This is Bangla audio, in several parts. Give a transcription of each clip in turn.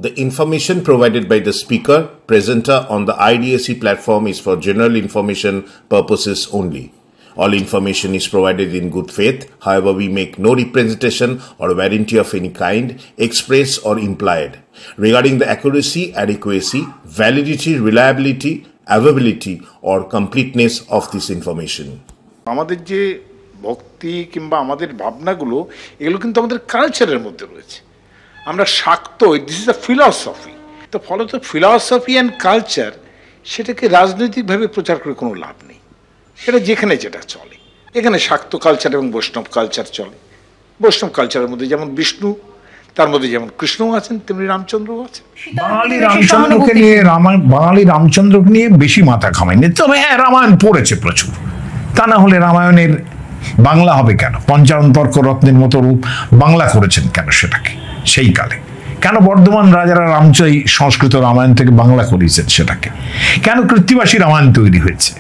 The information provided by the speaker, presenter on the IDSC platform is for general information purposes only. All information is provided in good faith. However, we make no representation or warranty of any kind, express or implied, regarding the accuracy, adequacy, validity, reliability, availability or completeness of this information. আমাদের যে ভক্তি কিংবা আমাদের ভাবনাগুলো এগুলো কিন্তু আমাদের কালচারের মধ্যে রয়েছে। আমরা শাক্ত, দিস ইজ আ ফিলসফি। তো ফলত ফিলসফি অ্যান্ড কালচার সেটাকে রাজনৈতিকভাবে প্রচার করে কোনো লাভ নেই। সেটা যেখানে যেটা চলে, এখানে শাক্ত কালচার এবং বৈষ্ণব কালচার চলে। বৈষ্ণব কালচারের মধ্যে যেমন বিষ্ণু, তার মধ্যে যেমন কৃষ্ণও আছেন, তেমনি রামচন্দ্রও আছেন। বাঙালি রামচন্দ্রকে নিয়ে বেশি মাথা ঘামায়নি, তবে হ্যাঁ রামায়ণ পড়েছে প্রচুর। তা না হলে রামায়ণের বাংলা হবে কেন? পঞ্চানন্তর্ক রত্নের মতো রূপ বাংলা করেছেন কেন সেটাকে সেই কালে? কেন বর্ধমান রাজারা রামচয় সংস্কৃত রামায়ণ থেকে বাংলা করিয়েছেন সেটাকে? কেন কৃত্তিবাসী রামায়ণ তৈরি হয়েছে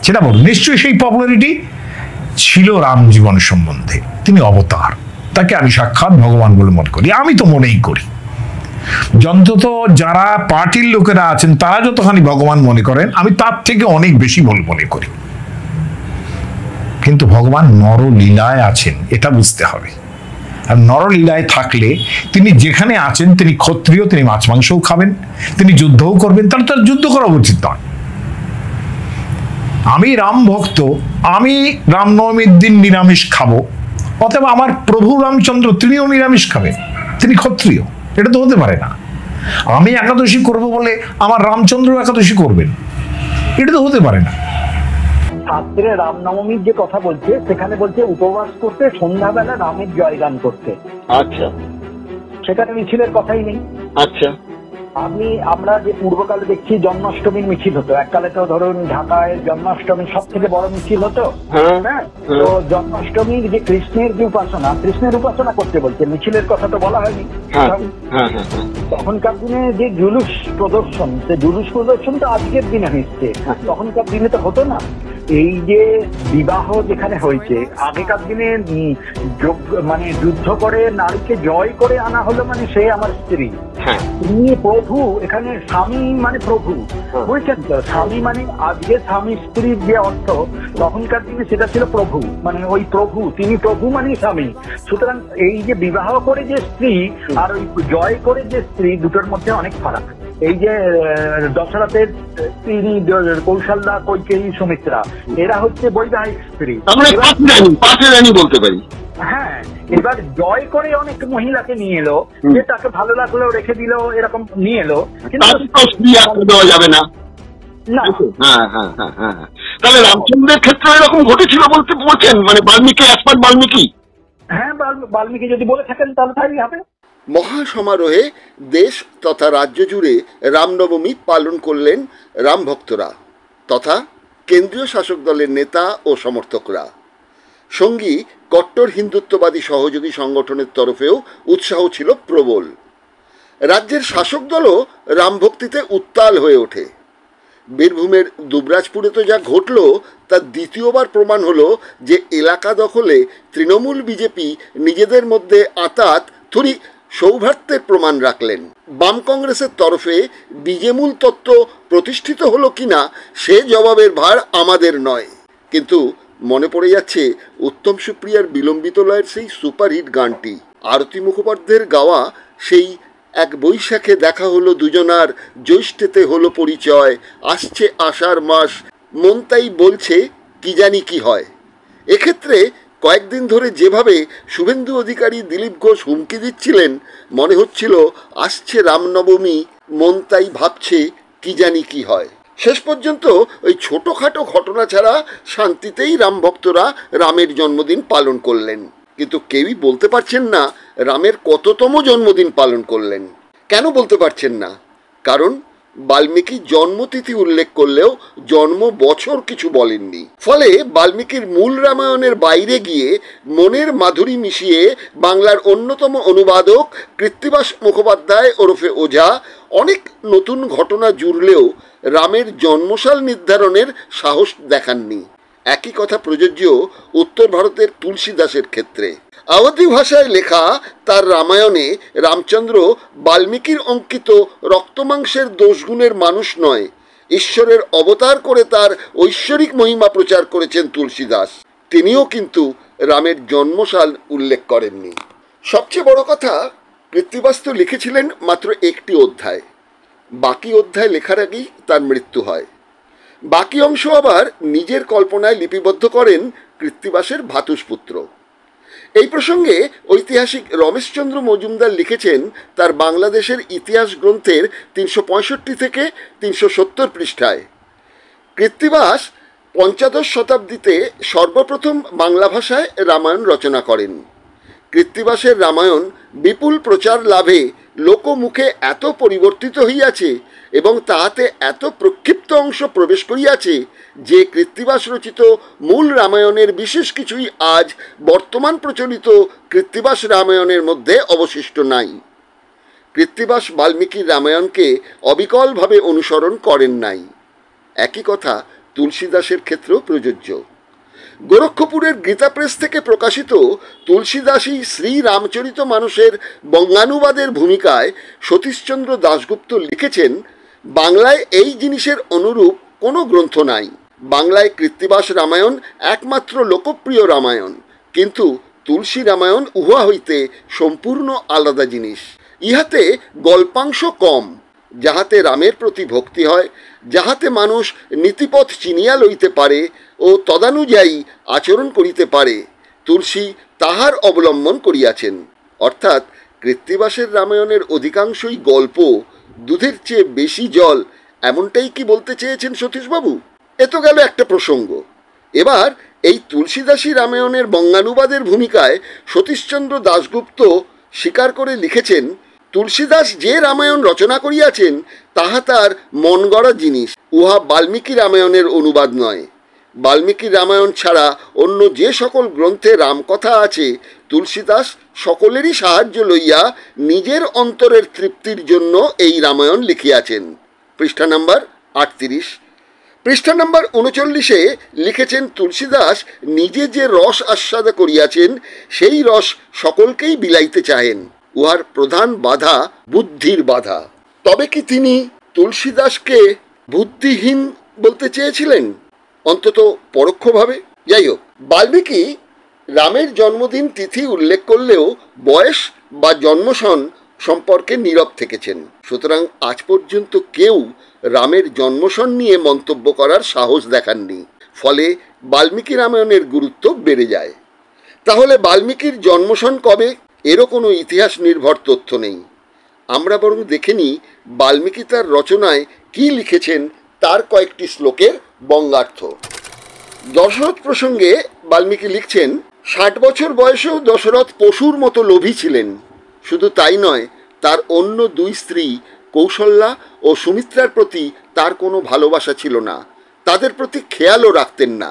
সেটা বল। নিশ্চয়ই সেই পপুলারিটি ছিল রাম জীবন সম্বন্ধে। তিনি অবতার, তাকে আমি সাক্ষাৎ ভগবান বলে মনে করি। আমি তো মনেই করি, অন্তত যারা পার্টির লোকেরা আছেন তারা যতখানি ভগবান মনে করেন, আমি তার থেকে অনেক বেশি বলে মনে করি। কিন্তু ভগবান নরলীলায় আছেন, এটা বুঝতে হবে। আর নরলীলায় থাকলে তিনি যেখানে আছেন, তিনি ক্ষত্রিয়, তিনি মাছ মাংসও খাবেন, তিনি যুদ্ধও করবেন। তার তো যুদ্ধ করা উচিত নয়। আমি রাম ভক্ত, আমি রামনবমীর দিন নিরামিষ খাবো, অথবা আমার প্রভু রামচন্দ্র তিনিও নিরামিষ খাবেন, তিনি ক্ষত্রিয়, এটা তো হতে পারে না। আমি একাদশী করব বলে আমার রামচন্দ্র একাদশী করবেন, এটা তো হতে পারে না। শাস্ত্রে রামনবমীর যে কথা বলছে, সেখানে বলছে উপবাস করতে, সন্ধ্যাবেলা রামের জয়গান করতে। আচ্ছা, সেখানে মিছিলের কথাই নেই। আচ্ছা, আমরা যে পূর্বকালে দেখছি জন্মাষ্টমীর মিছিল হতো, এককালে তো ধরুন ঢাকায় জন্মাষ্টমীর সব থেকে বড় মিছিল হতো। হ্যাঁ, তো জন্মাষ্টমীর যে কৃষ্ণের যে উপাসনা, কৃষ্ণের উপাসনা করতে বলছে, মিছিলের কথা তো বলা হয়নি। তখনকার দিনে যে জুলুস প্রদর্শন, সে জুলুস প্রদর্শন তো আজকের দিনে হচ্ছে, তখনকার দিনে তো হতো না। এই যে বিবাহ যেখানে হয়েছে, আগেকার দিনে মানে যুদ্ধ করে নারীকে জয় করে আনা হলো, মানে সে আমার স্ত্রী, তিনি প্রভু। এখানে স্বামী মানে প্রভু, বুঝছেন তো? স্বামী মানে আজকে স্বামী স্ত্রীর যে অর্থ, তখনকার দিনে সেটা ছিল প্রভু, মানে ওই প্রভু, তিনি প্রভু মানে স্বামী। সুতরাং এই যে বিবাহ করে যে স্ত্রী আর ওই জয় করে যে স্ত্রী, দুটোর মধ্যে অনেক ফারাক। এই যে দশরথের তিনি কৌশল্যা, কৈকেয়ী, সুমিত্রা, এরা হচ্ছে বৈবাহিক স্ত্রী, বলতে পারি। হ্যাঁ, এবার জয় করে অনেক মহিলাকে নিয়ে এলো, যে তাকে ভালো লাগলো রেখে দিল, এরকম নিয়ে এলো, কিন্তু দেওয়া যাবে না। তাহলে রামচন্দ্রের ক্ষেত্রে এরকম ঘটেছিল বলতে বলছেন, মানে বাল্মীকি, বাল্মীকি? হ্যাঁ, বাল্মীকি যদি বলে থাকেন তাহলে তাই হবে। মহাসমারোহে দেশ তথা রাজ্য জুড়ে রামনবমী পালন করলেন রাম ভক্তরা তথা কেন্দ্রীয় শাসক দলের নেতা ও সমর্থকরা। সঙ্গী কট্টর হিন্দুত্ববাদী সহযোগী সংগঠনের তরফেও উৎসাহ ছিল প্রবল। রাজ্যের শাসক দলও রামভক্তিতে উত্তাল হয়ে ওঠে। বীরভূমের দুবরাজপুরে তো যা ঘটল, তার দ্বিতীয়বার প্রমাণ হলো যে এলাকা দখলে তৃণমূল বিজেপি নিজেদের মধ্যে আঁতাত থুরি সৌভার্ত্যের প্রমাণ রাখলেন। বাম কংগ্রেসের তরফে বিজেমূল তত্ত্ব প্রতিষ্ঠিত হলো কিনা সে জবাবের ভার আমাদের নয়। কিন্তু মনে পড়ে যাচ্ছে উত্তম সুপ্রিয়ার বিলম্বিত লয়ের সেই সুপারহিট গানটি, আরতি মুখোপাধ্যায়ের গাওয়া সেই এক বৈশাখে দেখা হলো দুজনার, জ্যৈষ্ঠেতে হলো পরিচয়, আসছে আষাঢ় মাস, মন তাই বলছে কি জানি কি হয়। এক্ষেত্রে কয়েকদিন ধরে যেভাবে শুভেন্দু অধিকারী, দিলীপ ঘোষ হুমকি দিচ্ছিলেন, মনে হচ্ছিল আসছে রামনবমী, মন তাই ভাবছে কি জানি কি হয়। শেষ পর্যন্ত ওই ছোটোখাটো ঘটনা ছাড়া শান্তিতেই রাম ভক্তরা রামের জন্মদিন পালন করলেন। কিন্তু কেউই বলতে পারছেন না রামের কততম জন্মদিন পালন করলেন। কেন বলতে পারছেন না? কারণ বাল্মীকি জন্মতিথি উল্লেখ করলেও জন্ম বছর কিছু বলেননি। ফলে বাল্মীকির মূল রামায়ণের বাইরে গিয়ে মনের মাধুরী মিশিয়ে বাংলার অন্যতম অনুবাদক কৃত্তিবাস মুখোপাধ্যায় ওরফে ওঝা অনেক নতুন ঘটনা জুড়লেও রামের জন্মসাল নির্ধারণের সাহস দেখাননি। একই কথা প্রযোজ্য উত্তর ভারতের তুলসীদাসের ক্ষেত্রে। আওয়াধি ভাষায় লেখা তার রামায়ণে রামচন্দ্র বাল্মীকির অঙ্কিত রক্তমাংসের দোষগুণের মানুষ নয়, ঈশ্বরের অবতার করে তার ঐশ্বরিক মহিমা প্রচার করেছেন তুলসীদাস। তিনিও কিন্তু রামের জন্মসাল উল্লেখ করেননি। সবচেয়ে বড় কথা, কৃত্তিবাস তো লিখেছিলেন মাত্র একটি অধ্যায়, বাকি অধ্যায় লেখার আগেই তার মৃত্যু হয়। বাকি অংশ আবার নিজের কল্পনায় লিপিবদ্ধ করেন কৃত্তিবাসের ভ্রাতুষ্পুত্র। এই প্রসঙ্গে ঐতিহাসিক রমেশচন্দ্র মজুমদার লিখেছেন তার বাংলাদেশের ইতিহাস গ্রন্থের 365 থেকে 370 পৃষ্ঠায়, কৃত্তিবাস পঞ্চদশ শতাব্দীতে সর্বপ্রথম বাংলা ভাষায় রামায়ণ রচনা করেন। কৃত্তিবাসের রামায়ণ বিপুল প্রচার লাভে লোকমুখে এত পরিবর্তিত হইয়াছে এবং তাহাতে এত প্রক্ষিপ্ত অংশ প্রবেশ করিয়াছে যে কৃত্তিবাস রচিত মূল রামায়ণের বিশেষ কিছুই আজ বর্তমান প্রচলিত কৃত্তিবাস রামায়ণের মধ্যে অবশিষ্ট নাই। কৃত্তিবাস বাল্মীকির রামায়ণকে অবিকলভাবে অনুসরণ করেন নাই। একই কথা তুলসীদাসের ক্ষেত্রেও প্রযোজ্য। গোরক্ষপুরের গীতা প্রেস থেকে প্রকাশিত তুলসীদাসী শ্রী রামচরিত মানসের বঙ্গানুবাদের ভূমিকায় সতীশচন্দ্র দাশগুপ্ত লিখেছেন, বাংলায় এই জিনিসের অনুরূপ কোনো গ্রন্থ নাই। বাংলায় কৃত্তিবাস রামায়ণ একমাত্র লোকপ্রিয় রামায়ণ, কিন্তু তুলসী রামায়ণ উহা হইতে সম্পূর্ণ আলাদা জিনিস। ইহাতে গল্পাংশ কম, যাহাতে রামের প্রতি ভক্তি হয়, যাহাতে মানুষ নীতিপথ চিনিয়া লইতে পারে ও তদানুযায়ী আচরণ করিতে পারে, তুলসী তাহার অবলম্বন করিয়াছেন। অর্থাৎ কৃত্তিবাসের রামায়ণের অধিকাংশই গল্প, দুধের চেয়ে বেশি জল, এমনটাই কি বলতে চেয়েছেন সতীশবাবু? এ তো গেল একটা প্রসঙ্গ। এবার এই তুলসীদাসী রামায়ণের বঙ্গানুবাদের ভূমিকায় সতীশচন্দ্র দাশগুপ্ত স্বীকার করে লিখেছেন, তুলসীদাস যে রামায়ণ রচনা করিয়াছেন তাহা তার মন গড়া জিনিস, উহা বাল্মীকি রামায়ণের অনুবাদ নয়। বাল্মীকি রামায়ণ ছাড়া অন্য যে সকল গ্রন্থে রামকথা আছে, তুলসীদাস সকলেরই সাহায্য লইয়া নিজের অন্তরের তৃপ্তির জন্য এই রামায়ণ লিখিয়াছেন। পৃষ্ঠা নাম্বার 38। পৃষ্ঠা নাম্বার 39-এ লিখেছেন, তুলসীদাস নিজে যে রস আস্বাদা করিয়াছেন সেই রস সকলকেই বিলাইতে চাহেন। উহার প্রধান বাধা বুদ্ধির বাধা। তবে কি তিনি তুলসীদাসকে বুদ্ধিহীন বলতে চেয়েছিলেন? অন্তত পরোক্ষভাবে। যাই হোক, বাল্মীকি রামের জন্মদিন তিথি উল্লেখ করলেও বয়স বা জন্মসন সম্পর্কে নীরব থেকেছেন। সুতরাং আজ পর্যন্ত কেউ রামের জন্মসন নিয়ে মন্তব্য করার সাহস দেখাননি। ফলে বাল্মীকি রামায়ণের গুরুত্ব বেড়ে যায়। তাহলে বাল্মীকির জন্মসন কবে, এরও কোনো ইতিহাস নির্ভর তথ্য নেই। আমরা বরং দেখে নিই বাল্মীকি তার রচনায় কি লিখেছেন তার কয়েকটি শ্লোকের বঙ্গার্থ। দশরথ প্রসঙ্গে বাল্মীকি লিখছেন, 60 বছর বয়সেও দশরথ পশুর মতো লোভী ছিলেন। শুধু তাই নয়, তার অন্য 2 স্ত্রী কৌশল্যা ও সুমিত্রার প্রতি তার কোনো ভালোবাসা ছিল না, তাদের প্রতি খেয়ালও রাখতেন না।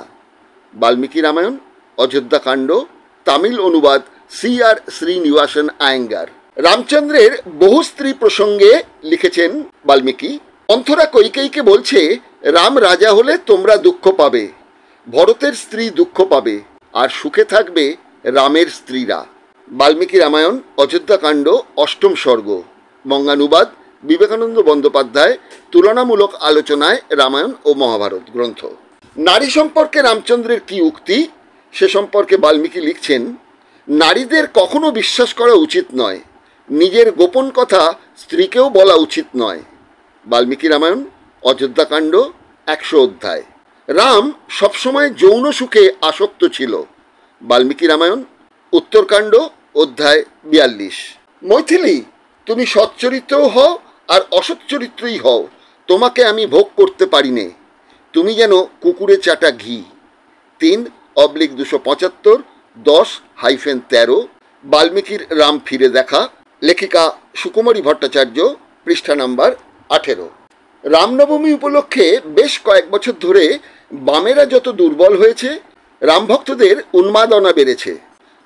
বাল্মীকি রামায়ণ, অযোধ্যাকাণ্ড, তামিল অনুবাদ C.R. শ্রীনিবাসন আয়েঙ্গার। রামচন্দ্রের বহু স্ত্রী প্রসঙ্গে লিখেছেন বাল্মীকি, অন্থরা কৈকেয়ীকে বলছে, রাম রাজা হলে তোমরা দুঃখ পাবে, ভরতের স্ত্রী দুঃখ পাবে, আর সুখে থাকবে রামের স্ত্রীরা। বাল্মীকি রামায়ণ, অযোধ্যাকাণ্ড, 8ম সর্গ, বঙ্গানুবাদ বিবেকানন্দ বন্দ্যোপাধ্যায়, তুলনামূলক আলোচনায় রামায়ণ ও মহাভারত গ্রন্থ। নারী সম্পর্কে রামচন্দ্রের কি উক্তি, সে সম্পর্কে বাল্মীকি লিখছেন, নারীদের কখনো বিশ্বাস করা উচিত নয়, নিজের গোপন কথা স্ত্রীকেও বলা উচিত নয়। বাল্মীকি রামায়ণ, অযোধ্যাকাণ্ড, 100 অধ্যায়। রাম সবসময় যৌন সুখে আসক্ত ছিল। বাল্মীকি রামায়ণ, উত্তরকাণ্ড, অধ্যায় 42। মৈথিলী, তুমি সচ্চরিত্রও হও আর অসচ্চরিত্রই হও, তোমাকে আমি ভোগ করতে পারি নে, তুমি যেন কুকুরে চাটা ঘি। 3/275, 10-13। বাল্মীকির রাম ফিরে দেখা, লেখিকা সুকুমারী ভট্টাচার্য, পৃষ্ঠা নাম্বার 18। রামনবমী উপলক্ষে বেশ কয়েক বছর ধরে বামেরা যত দুর্বল হয়েছে, রামভক্তদের উন্মাদনা বেড়েছে।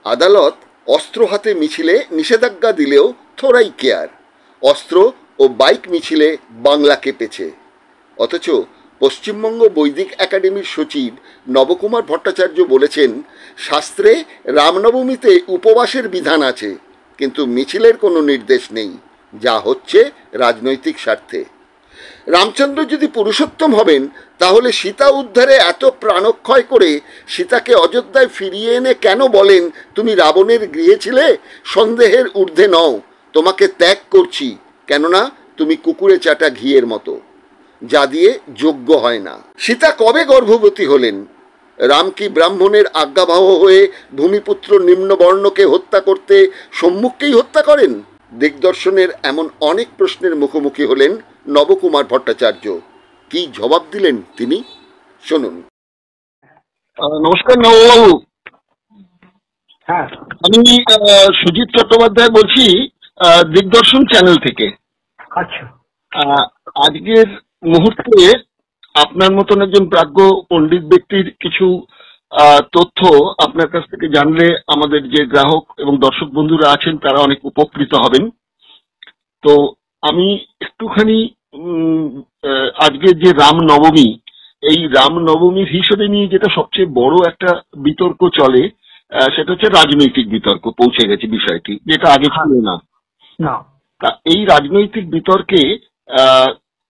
আদালত অস্ত্র হাতে মিছিলে নিষেধাজ্ঞা দিলেও থোড়াই কেয়ার। অস্ত্র ও বাইক মিছিলে বাংলা কেঁপেছে। অথচ পশ্চিমবঙ্গ বৈদিক একাডেমির সচিব নবকুমার ভট্টাচার্য বলেছেন, শাস্ত্রে রামনবমীতে উপবাসের বিধান আছে, কিন্তু মিছিলের কোনো নির্দেশ নেই, যা হচ্ছে রাজনৈতিক স্বার্থে। রামচন্দ্র যদি পুরুষোত্তম হবেন, তাহলে সীতা উদ্ধারে এত প্রাণক্ষয় করে সীতাকে অযোধ্যায় ফিরিয়ে এনে কেন বলেন, তুমি রাবণের গৃহে ছিলে, সন্দেহের ঊর্ধ্বে নও, তোমাকে ত্যাগ করছি, কেননা তুমি কুকুরে চাটা ঘিয়ের মতো, যা দিয়ে যোগ্য হয় না। সীতা কবে গর্ভবতী হলেন? রাম কি ব্রাহ্মণের আজ্ঞাবহ হয়ে ভূমিপুত্র নিম্নবর্ণকে হত্যা করতে সম্মুখকেই হত্যা করেন? দিগদর্শনের এমন অনেক প্রশ্নের মুখোমুখি হলেন নবকুমার ভট্টাচার্য। কি জবাব দিলেন তিনি, শুনুন। নমস্কার নববাবু। হ্যাঁ, আমি সুজিত চট্টোপাধ্যায় বলছি, দিগদর্শন চ্যানেল থেকে। আচ্ছা। আজকের মুহূর্তে আপনার মতন একজন প্রাজ্ঞ পণ্ডিত ব্যক্তির কিছু তথ্য আপনার কাছ থেকে জানলে আমাদের যে গ্রাহক এবং দর্শক বন্ধুরা আছেন তারা অনেক উপকৃত হবেন। তো আমি একটুখানি আজকের যে রামনবমী, এই রামনবমীর হিসেবে নিয়ে যেটা সবচেয়ে বড় একটা বিতর্ক চলে, সেটা হচ্ছে রাজনৈতিক বিতর্ক পৌঁছে গেছে বিষয়টি, যেটা আগে ছিল না। তা এই রাজনৈতিক বিতর্কে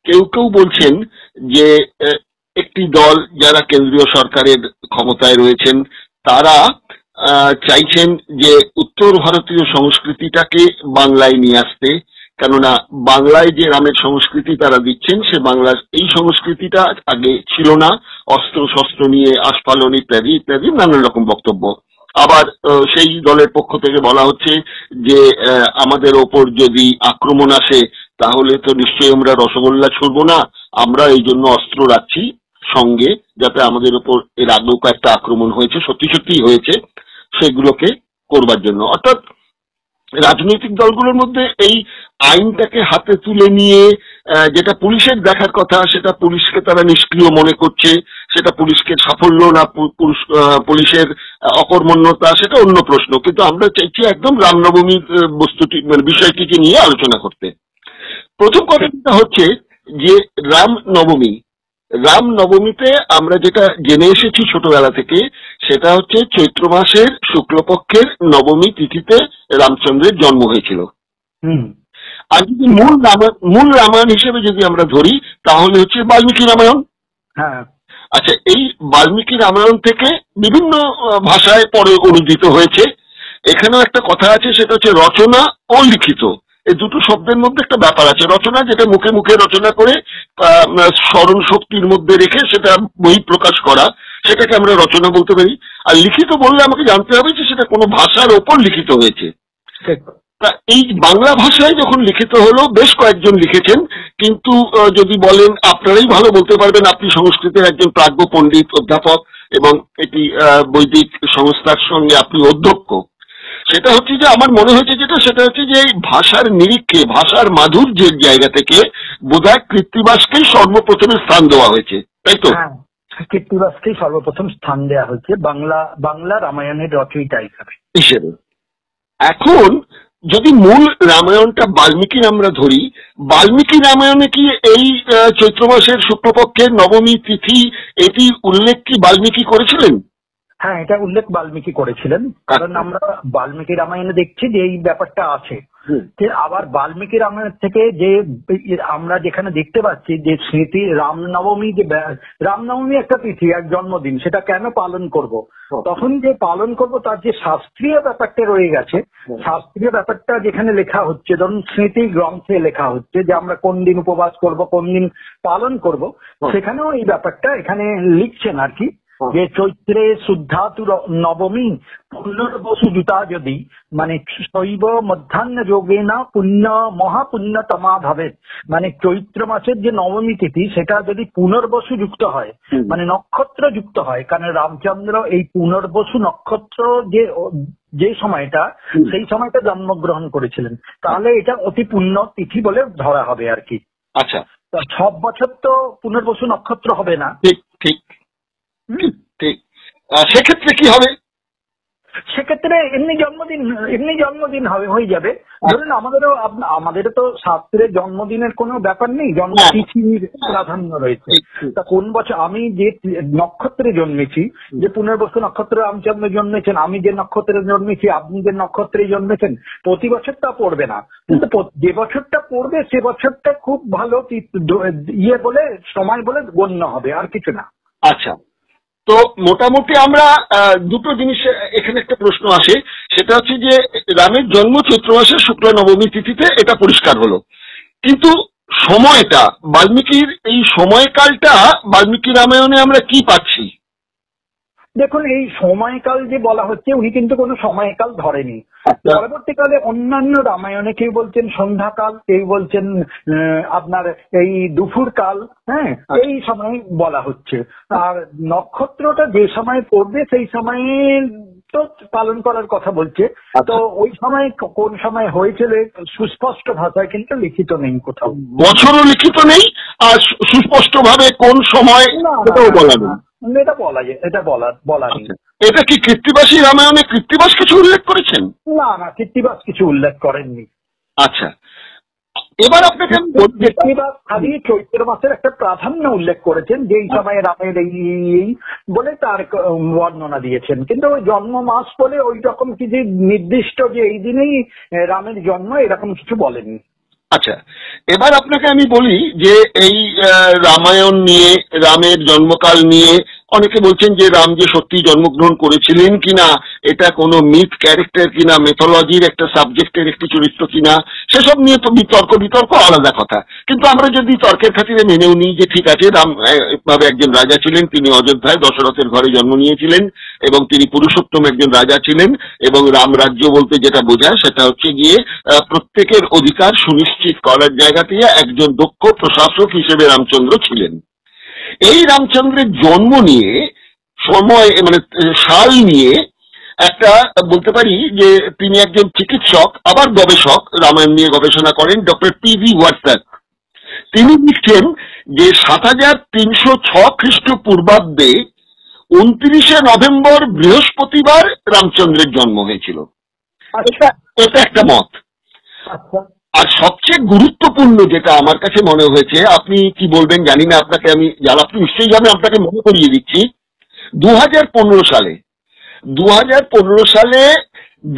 কেউ কেউ বলছেন যে একটি দল যারা কেন্দ্রীয় সরকারের ক্ষমতায় রয়েছেন তারা চাইছেন যে উত্তর ভারতীয় সংস্কৃতিটাকে বাংলায় নিয়ে আসতে, কেননা বাংলায় যে রামের সংস্কৃতি তারা দিচ্ছেন সে বাংলার এই সংস্কৃতিটা আগে ছিল না, অস্ত্র শস্ত্র নিয়ে আস্ফালন ইত্যাদি ইত্যাদি নানান রকম বক্তব্য। আবার সেই দলের পক্ষ থেকে বলা হচ্ছে যে আমাদের ওপর যদি আক্রমণ আসে তাহলে তো নিশ্চয়ই আমরা রসগোল্লা ছুড়বো না, আমরা এই জন্য অস্ত্র রাখছি সঙ্গে, যাতে আমাদের ওপর এর আগেও কয়েকটা আক্রমণ হয়েছে, সত্যি সত্যিই হয়েছে, সেগুলোকে করবার জন্য। অর্থাৎ রাজনৈতিক দলগুলোর মধ্যে এই আইনটাকে হাতে তুলে নিয়ে যেটা পুলিশের দেখার কথা সেটা পুলিশকে তারা নিষ্ক্রিয় মনে করছে, সেটা পুলিশকে সাফল্য না পুলিশের অকর্মণ্যতা সেটা অন্য প্রশ্ন, কিন্তু আমরা চাইছি একদম রামনবমীর বস্তুটি মানে বিষয়টিকে নিয়ে আলোচনা করতে। প্রথম কথাটা হচ্ছে যে রামনবমীতে আমরা যেটা জেনে এসেছি ছোটবেলা থেকে সেটা হচ্ছে চৈত্র মাসের শুক্লপক্ষের নবমী তিথিতে রামচন্দ্রের জন্ম হয়েছিল। আর যদি মূল রামায়ণ হিসেবে যদি আমরা ধরি তাহলে হচ্ছে বাল্মীকি রামায়ণ। আচ্ছা, এই বাল্মীকি রামায়ণ থেকে বিভিন্ন ভাষায় পরে অনুদিত হয়েছে। এখানেও একটা কথা আছে, সেটা হচ্ছে রচনা ও লিখিত, এই দুটো শব্দের মধ্যে একটা ব্যাপার আছে। রচনা যেটা মুখে মুখে রচনা করে স্মরণ শক্তির মধ্যে রেখে সেটা বই প্রকাশ করা, সেটাকে আমরা রচনা বলতে পারি। আর লিখিত বললে আমাকে জানতে হবে যে সেটা কোনো ভাষার ওপর লিখিত হয়েছে। তা এই বাংলা ভাষায় যখন লিখিত হলো, বেশ কয়েকজন লিখেছেন, কিন্তু যদি বলেন আপনারাই ভালো বলতে পারবেন, আপনি সংস্কৃতের একজন প্রাজ্ঞ পণ্ডিত অধ্যাপক এবং এটি বৈদিক সংস্থার সঙ্গে আপনি অধ্যক্ষ, সেটা হচ্ছে যে আমার মনে হয়েছে সেটা হচ্ছে যে এই ভাষার নিরিখে, ভাষার মাধুর্যের জায়গা থেকে বোধহয় কৃত্তিবাসকেই সর্বপ্রথমে স্থান দেওয়া হয়েছে, তাই তো? কৃত্তিবাসকেই সর্বপ্রথম স্থান দেওয়া হয়েছে বাংলা রামায়ণের রচয়িতা হিসেবে। এখন যদি মূল রামায়ণটা বাল্মীকির আমরা ধরি, বাল্মীকি রামায়ণে কি এই চৈত্র মাসের শুক্লপক্ষের নবমী তিথি এটি উল্লেখ কি বাল্মীকি করেছিলেন? হ্যাঁ, এটা উল্লেখ বাল্মীকি করেছিলেন, কারণ আমরা বাল্মীকি রামায়ণে দেখছি যে এই ব্যাপারটা আছে। আবার বাল্মীকি রামায়ণ থেকে যে আমরা যেখানে দেখতে পাচ্ছি যে স্মৃতি রামনবমী, যে রামনবমী একটা তিথি, এক জন্মদিন, সেটা কেন পালন করব, তখন যে পালন করব তার যে শাস্ত্রীয় ব্যাপারটা রয়ে গেছে, শাস্ত্রীয় ব্যাপারটা যেখানে লেখা হচ্ছে, ধরুন স্মৃতি গ্রন্থে লেখা হচ্ছে যে আমরা কোন দিন উপবাস করব, কোন দিন পালন করব, সেখানেও এই ব্যাপারটা এখানে লিখছেন আর কি, যে চৈত্রে শুদ্ধাতু নবমী পুনর্বসু জুতা যদি, মানে শৈব মধ্যাহ্ন যোগেনা পুণ্য মহাপুণ্যতমা ভাবে, মানে চৈত্র মাসের যে নবমী তিথি সেটা যদি পুনর্বসু যুক্ত হয়, মানে নক্ষত্র যুক্ত হয়, কারণ রামচন্দ্র এই পুনর্বসু নক্ষত্র যে সময়টা, সেই সময়টা জন্মগ্রহণ করেছিলেন, তাহলে এটা অতি পুণ্য তিথি বলে ধরা হবে আর কি। আচ্ছা, সব বছর তো পুনর্বসু নক্ষত্র হবে না। ঠিক ঠিক ঠিক। সেক্ষেত্রে কি হবে? সেক্ষেত্রে এমনি জন্মদিন হয়ে যাবে। ধরুন আমাদেরও তো শাস্ত্রে জন্মদিনের কোনো ব্যাপার নেই, জন্মতিথির প্রাধান্য রয়েছে। তা কোন বছর আমি যে নক্ষত্রে জন্মেছি, যে পুনর্বসু নক্ষত্রে রামচন্দ্র জন্মেছেন, আমি যে নক্ষত্রে জন্মেছি, আপনি যে নক্ষত্রে জন্মেছেন, প্রতি বছর তা পড়বে না, কিন্তু যে বছরটা পড়বে সে বছরটা খুব ভালো বলে সময় বলে গণ্য হবে, আর কিছু না। আচ্ছা, তো মোটামুটি আমরা দুটো জিনিস এখানে একটা প্রশ্ন আসে, সেটা হচ্ছে যে রামের জন্ম চৈত্র মাসের শুক্লা নবমী তিথিতে, এটা পরিষ্কার হলো, কিন্তু সময়টা বাল্মীকির এই সময়কালটা বাল্মীকি রামায়ণে আমরা কি পাচ্ছি? দেখুন, এই সময়কাল যে বলা হচ্ছে, উনি কিন্তু কোনো সময়কাল ধরেনি। পরবর্তীকালে অন্যান্য রামায়ণে কেউ বলছেন সন্ধ্যাকাল, কেউ বলছেন আপনার এই দুপুর কাল, হ্যাঁ, এই সময় বলা হচ্ছে। আর নক্ষত্রটা যে সময় পড়বে সেই সময়ে তো পালন করার কথা বলছে। তো ওই সময় কোন সময় হয়েছিল সুস্পষ্ট ভাষায় কিন্তু লিখিত নেই কোথাও, বছরও লিখিত নেই, আর সুস্পষ্ট ভাবে কোন সময় বলা নেই, এটা বলা নেই। এটা কি কৃত্তিবাসী রামায়ণে কৃত্তিবাস কিছু উল্লেখ করেছেন? না, কৃত্তিবাস কিছু উল্লেখ করেননি। আচ্ছা, এবার আপনাকে কৃত্তিবাস খালি চৈত্র মাসের একটা প্রাধান্য উল্লেখ করেছেন, যে এই সময় রামের এই বলে তার বর্ণনা দিয়েছেন, কিন্তু ওই জন্ম মাস বলে ওই রকম কিছু নির্দিষ্ট যে এই দিনেই রামের জন্ম এরকম কিছু বলেননি। আচ্ছা, এবার আপনাকে আমি বলি যে এই রামায়ণ নিয়ে, রামের জন্মকাল নিয়ে অনেকে বলছেন যে রাম যে সত্যি জন্মগ্রহণ করেছিলেন কিনা, এটা কোনো মিথ ক্যারেক্টার কিনা, মেথোলজির একটা সাবজেক্টের একটি চরিত্র কিনা, সেসব নিয়ে তো বিতর্ক আলাদা কথা। কিন্তু আমরা যদি তর্কের খাতিরে মেনেও নিই যে ঠিক আছে, রাম ভাবে একজন রাজা ছিলেন, তিনি অযোধ্যায় দশরথের ঘরে জন্ম নিয়েছিলেন এবং তিনি পুরুষোত্তম একজন রাজা ছিলেন, এবং রাম রাজ্য বলতে যেটা বোঝায় সেটা হচ্ছে গিয়ে প্রত্যেকের অধিকার সুনিশ্চিত করার জায়গাতে একজন দক্ষ প্রশাসক হিসেবে রামচন্দ্র ছিলেন। এই রামচন্দ্রের জন্ম নিয়ে সময় মানে সাল নিয়ে একটা বলতে পারি যে তিনি একজন চিকিৎসক আবার গবেষক, রামায়ণ নিয়ে গবেষণা করেন, ডক্টর পি.ভি. ওয়াটসন। তিনি লিখছেন যে ৭৩০৬ খ্রিস্টপূর্বাব্দে ২৯শে নভেম্বর বৃহস্পতিবার রামচন্দ্রের জন্ম হয়েছিল। এটা একটা মত। আর সবচেয়ে গুরুত্বপূর্ণ যেটা আমার কাছে মনে হয়েছে, আপনি কি বলবেন জানি না, আপনাকে আমি আপনি নিশ্চয়ই জানেন, আপনাকে মনে করিয়ে দিচ্ছি, 2015 সালে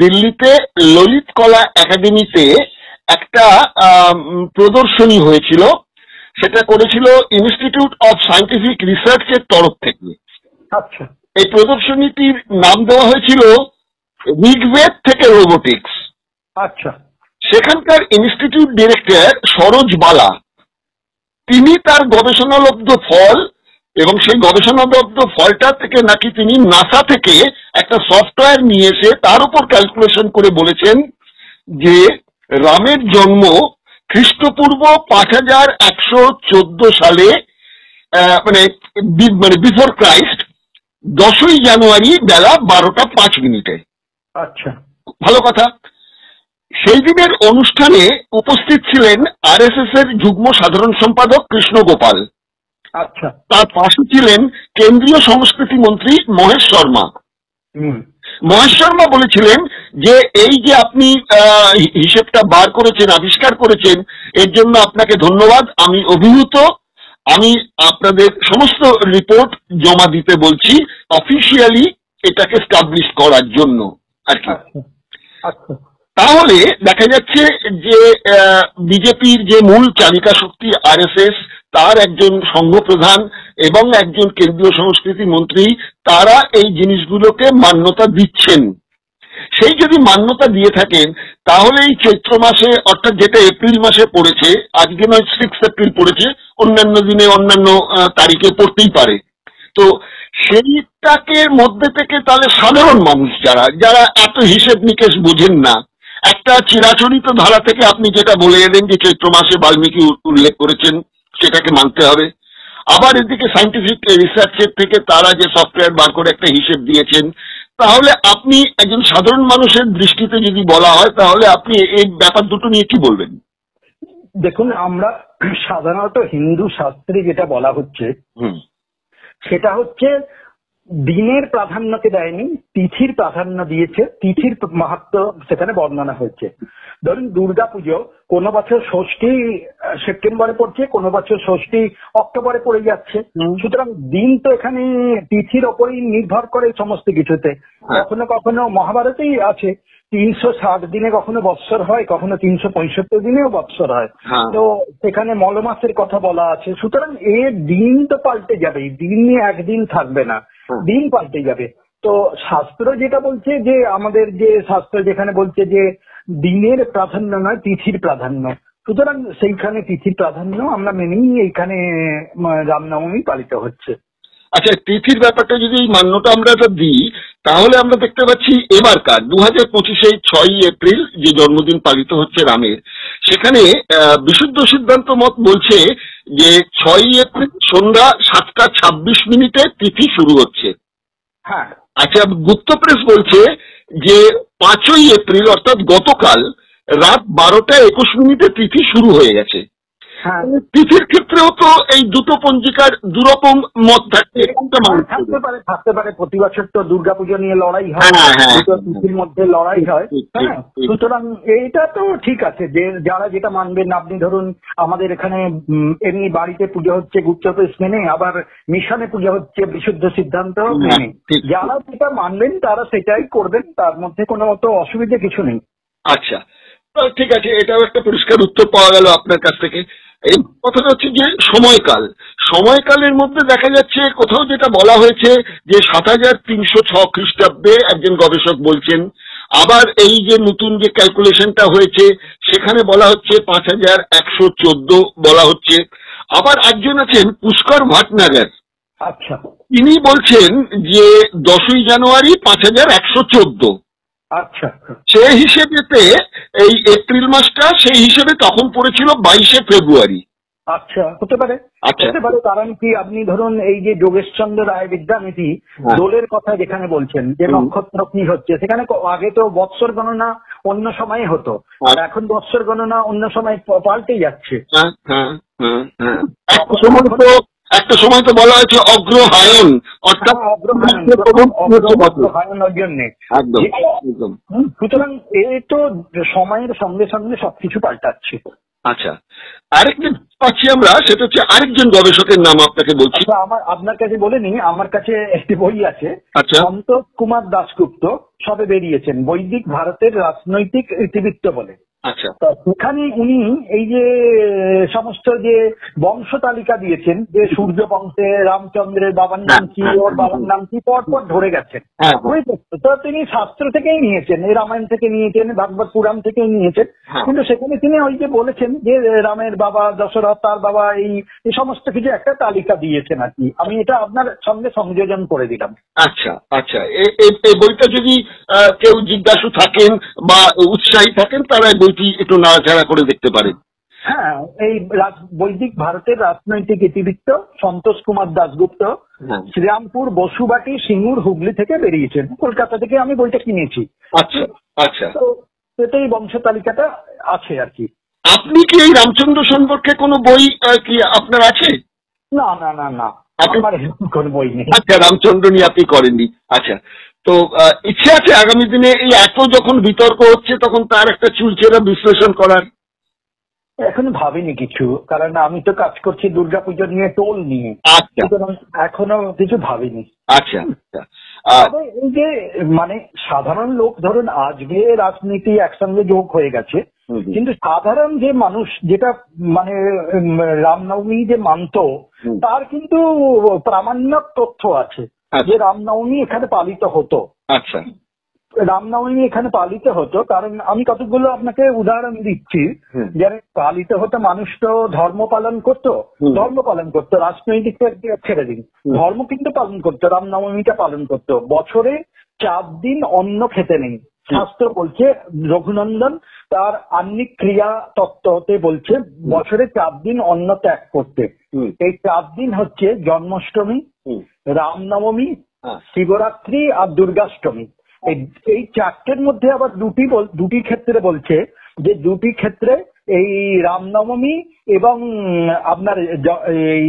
দিল্লিতে ললিত কলা একাডেমিতে একটা প্রদর্শনী হয়েছিল, সেটা করেছিল ইনস্টিটিউট অফ সায়েন্টিফিক রিসার্চের তরফ থেকে। আচ্ছা, এই প্রদর্শনীটির নাম দেওয়া হয়েছিল ঋগ্বেদ থেকে রোবোটিক্স। আচ্ছা, সেখানকার ইনস্টিটিউট ডিরেক্টর সরোজ বালা, তিনি তার গবেষণালব্ধ ফল এবং সেই গবেষণালব্ধ ফলটা থেকে নাকি তিনি নাসা থেকে একটা সফটওয়্যার নিয়ে এসে তার উপর ক্যালকুলেশন করে বলেছেন যে রামের জন্ম খ্রিস্টপূর্ব 5114 সালে, মানে বিফোর ক্রাইস্ট, 10ই জানুয়ারি বেলা 12:05। আচ্ছা, ভালো কথা। সেই দিনের অনুষ্ঠানে উপস্থিত ছিলেন আরএসএস এর যুগ্ম সাধারণ সম্পাদক কৃষ্ণ গোপাল। আচ্ছা, তার পাশে ছিলেন কেন্দ্রীয় সংস্কৃতি মন্ত্রী মহেশ শর্মা। মহেশ শর্মা বলেছিলেন যে এই যে আপনি হিসেবটা বার করেছেন, আবিষ্কার করেছেন, এর জন্য আপনাকে ধন্যবাদ, আমি অভিভূত, আমি আপনাদের সমস্ত রিপোর্ট জমা দিতে বলছি অফিসিয়ালি এটাকে স্টাবলিশ করার জন্য আর কি। আচ্ছা, তাহলে দেখা যাচ্ছে যে বিজেপির যে মূল চালিকা শক্তি আরএসএস, তার একজন সংঘ প্রধান এবং একজন কেন্দ্রীয় সংস্কৃতি মন্ত্রী, তারা এই জিনিসগুলোকে মান্যতা দিচ্ছেন। সেই যদি মান্যতা দিয়ে থাকেন তাহলে এই চৈত্র মাসে, অর্থাৎ যেটা এপ্রিল মাসে পড়েছে, আজকে নয় 6 এপ্রিল পড়েছে, অন্যান্য দিনে অন্যান্য তারিখে পড়তেই পারে, তো সেইটাকে মধ্যে থেকে তাহলে সাধারণ মানুষ যারা এত হিসেব নিকেশ বোঝেন না, একটা চিরাচরিত ধারা থেকে আপনি যেটা বলে এলেন যে চৈত্র মাসে বাল্মীকি উল্লেখ করেছেন, সেটাকে মানতে হবে। আবার এদিকে সায়েন্টিফিক রিসার্চের থেকে তারা যে সফটওয়্যার বার করে একটা হিসেব দিয়েছেন, তাহলে আপনি একজন সাধারণ মানুষের দৃষ্টিতে যদি বলা হয়, তাহলে আপনি এই ব্যাপার দুটো নিয়ে কি বলবেন? দেখুন, আমরা সাধারণত হিন্দু শাস্ত্রে যেটা বলা হচ্ছে সেটা হচ্ছে দিনের প্রাধান্যকে দেয়নি, তিথির প্রাধান্য দিয়েছে, তিথির মাহাত্ম্য সেখানে বর্ণনা হয়েছে। ধরুন দুর্গাপুজো কোনো বছর ষষ্ঠী সেপ্টেম্বরে পড়ছে, কোনো বছর ষষ্ঠী অক্টোবরে পড়ে যাচ্ছে। সুতরাং দিন তো এখানে তিথির ওপরই নির্ভর করে সমস্ত কিছুতে। কখনো কখনো মহাভারতেই আছে 360 দিনে কখনো বৎসর হয়, কখনো 365 দিনেও বৎসর হয়। তো সেখানে মলমাসের কথা বলা আছে। সুতরাং এর দিন তো পাল্টে যাবে, দিন একদিন থাকবে না, দিন পাল্টে যাবে। তো শাস্ত্র যেটা বলছে যে আমাদের যে শাস্ত্র যেখানে বলছে যে দিনের প্রাধান্য নয় তিথির প্রাধান্য, সুতরাং সেইখানে তিথির প্রাধান্য আমরা মেনেই এইখানে রামনবমী পালিত হচ্ছে। আচ্ছা, তিথির ব্যাপারটা যদি এই মান্যটা আমরা দিই, তাহলে আমরা দেখতে পাচ্ছি এবারকার 2025 6ই এপ্রিল যে জন্মদিন পালিত হচ্ছে রামের, সেখানে বিশুদ্ধ সিদ্ধান্ত মত বলছে যে 6ই এপ্রিল সন্ধ্যা 7টা 26 তিথি শুরু হচ্ছে। হ্যাঁ। আচ্ছা, গুপ্ত প্রেস বলছে যে 5ই এপ্রিল অর্থাৎ গতকাল রাত 12টা 21 তিথি শুরু হয়ে গেছে। তিথির ক্ষেত্রেও তো এই দুটো পঞ্জিকার দুরকম মত থাকতে পারে। প্রতি বছর তো দুর্গাপুজো নিয়ে লড়াই হয়, দুটো তিথির মধ্যে লড়াই হয়। হ্যাঁ, সুতরাং এইটা তো ঠিক আছে যে যারা যেটা মানবেন। আপনি ধরুন আমাদের এখানে এমনি বাড়িতে পুজো হচ্ছে গুপ্ত প্রেস মেনে, আবার মিশনে পুজো হচ্ছে বিশুদ্ধ সিদ্ধান্ত মেনে। যারা যেটা মানবেন তারা সেটাই করবেন, তার মধ্যে কোনো তো অসুবিধা কিছু নেই। আচ্ছা, ঠিক আছে, এটাও একটা পরিষ্কার উত্তর পাওয়া গেল আপনার কাছ থেকে। এই কথাটা হচ্ছে যে সময়কালের মধ্যে দেখা যাচ্ছে কোথাও যেটা বলা হয়েছে যে 7306 খ্রিস্টাব্দে একজন গবেষক বলছেন, আবার এই যে নতুন যে ক্যালকুলেশনটা হয়েছে সেখানে বলা হচ্ছে 5114 বলা হচ্ছে। আবার একজন আছেন পুষ্কর ভাটনাগর, আচ্ছা, তিনি বলছেন যে 10ই জানুয়ারি 5114। আচ্ছা, সেই হিসেবেতে এই এপ্রিল মাসটা সেই হিসেবে তখন পড়েছিল 22শে ফেব্রুয়ারি। আচ্ছা, হতে পারে। কারণ কি আপনি ধরুন এই যে যোগেশচন্দ্র রায় বিদ্যানিধি দোলের কথা যেখানে বলছেন যে নক্ষত্র কি হচ্ছে, সেখানে আগে তো বৎসর গণনা অন্য সময়ে হতো, আর এখন বৎসর গণনা অন্য সময় পাল্টে যাচ্ছে। একটা সময় তো বলা হয়েছে অগ্রহায়ণ, অর্থাৎ অগ্রহায়ণের জন্য। সুতরাং এই তো সময়ের সঙ্গে সঙ্গে সবকিছু পাল্টাচ্ছে। আচ্ছা, আরেকটা পাচ্ছি আমরা, সেটা হচ্ছে আরেকজন গবেষকের নাম আপনাকে বলছি। আপনার কাছে বলেনি, আমার কাছে একটি বই আছে, আচ্ছা, সন্তোষ কুমার দাশগুপ্ত, সবে বেরিয়েছেন, বৈদিক ভারতের রাজনৈতিক ইতিবৃত্ত বলে। আচ্ছা, তো সেখানে উনি এই যে সমস্ত যে বংশ তালিকা দিয়েছেন, যে সূর্য বংশে রামচন্দ্রের বাবার নাম কি, ওর বাবার নাম কি, পরপর ধরে গেছেন। তো তিনি শাস্ত্র থেকেই নিয়েছেন, এই রামায়ণ থেকে নিয়েছেন, ভাগবত পুরাণ থেকেই নিয়েছেন। কিন্তু সেখানে তিনি ওই যে বলেছেন যে রামের বাবা দশরথ, তার বাবা, এই সমস্ত কিছু একটা তালিকা দিয়েছেন আর কি। আমি এটা আপনার সঙ্গে সংযোজন করে দিলাম। আচ্ছা আচ্ছা, এই বইটা যদি কেউ জিজ্ঞাসু থাকেন বা উৎসাহী থাকেন, তারা বইটি একটু নাড়াচাড়া করে দেখতে পারেন। হ্যাঁ, এই বৈদিক ভারতের রাজনৈতিক ইতিবৃত্ত, সন্তোষ কুমার দাশগুপ্ত, শ্রীরামপুর বসুবাটি সিঙ্গুর হুগলি থেকে বেরিয়েছেন। কলকাতা থেকে আমি বইটা কিনেছি। আচ্ছা আচ্ছা, তো এটাই বংশ তালিকাটা আছে আর কি। আপনি কি এই রামচন্দ্র সম্পর্কে কোনো বই কি আপনার আছে? না না না না, আমার কোনো বই নেই। আচ্ছা, রামচন্দ্র নিয়ে আপনি করেননি। আচ্ছা, তো ইচ্ছে আছে আগামী দিনে এই এত যখন বিতর্ক হচ্ছে তখন তার একটা চুলচেরা বিশ্লেষণ করার? এখনো ভাবিনি কিছু, কারণ আমি তো কাজ করছি দুর্গাপুজো নিয়ে, টোল নিয়ে। আচ্ছা, এখনো কিছু ভাবিনি। আচ্ছা, এই যে মানে সাধারণ লোক ধরুন আজকে রাজনীতি একসঙ্গে যোগ হয়ে গেছে, কিন্তু সাধারণ যে মানুষ যেটা মানে রামনবমী যে মানত, তার কিন্তু প্রামাণ্য তথ্য আছে যে রামনবমী এখানে পালিত হতো। আচ্ছা, রামনবমী এখানে পালিত হতো, কারণ আমি কতগুলো আপনাকে উদাহরণ দিচ্ছি। যারা পালিত হতো, মানুষ তো ধর্ম পালন করতো, রাজনৈতিক ছেড়ে দিন, ধর্ম কিন্তু পালন করতো, রামনবমীটা পালন করতো। বছরে 4 দিন অন্ন খেতে নেই, শাস্ত্র বলছে। রঘুনন্দন তার আহ্নিক ক্রিয়া তত্ত্বতে বলছে বছরে 4 দিন অন্ন ত্যাগ করতে। এই 4 দিন হচ্ছে জন্মাষ্টমী, রামনবমী, শিবরাত্রি আর দুর্গাষ্টমী। এই 4টের মধ্যে আবার দুটি ক্ষেত্রে বলছে যে দুটি ক্ষেত্রে এই রামনবমী এবং আপনার এই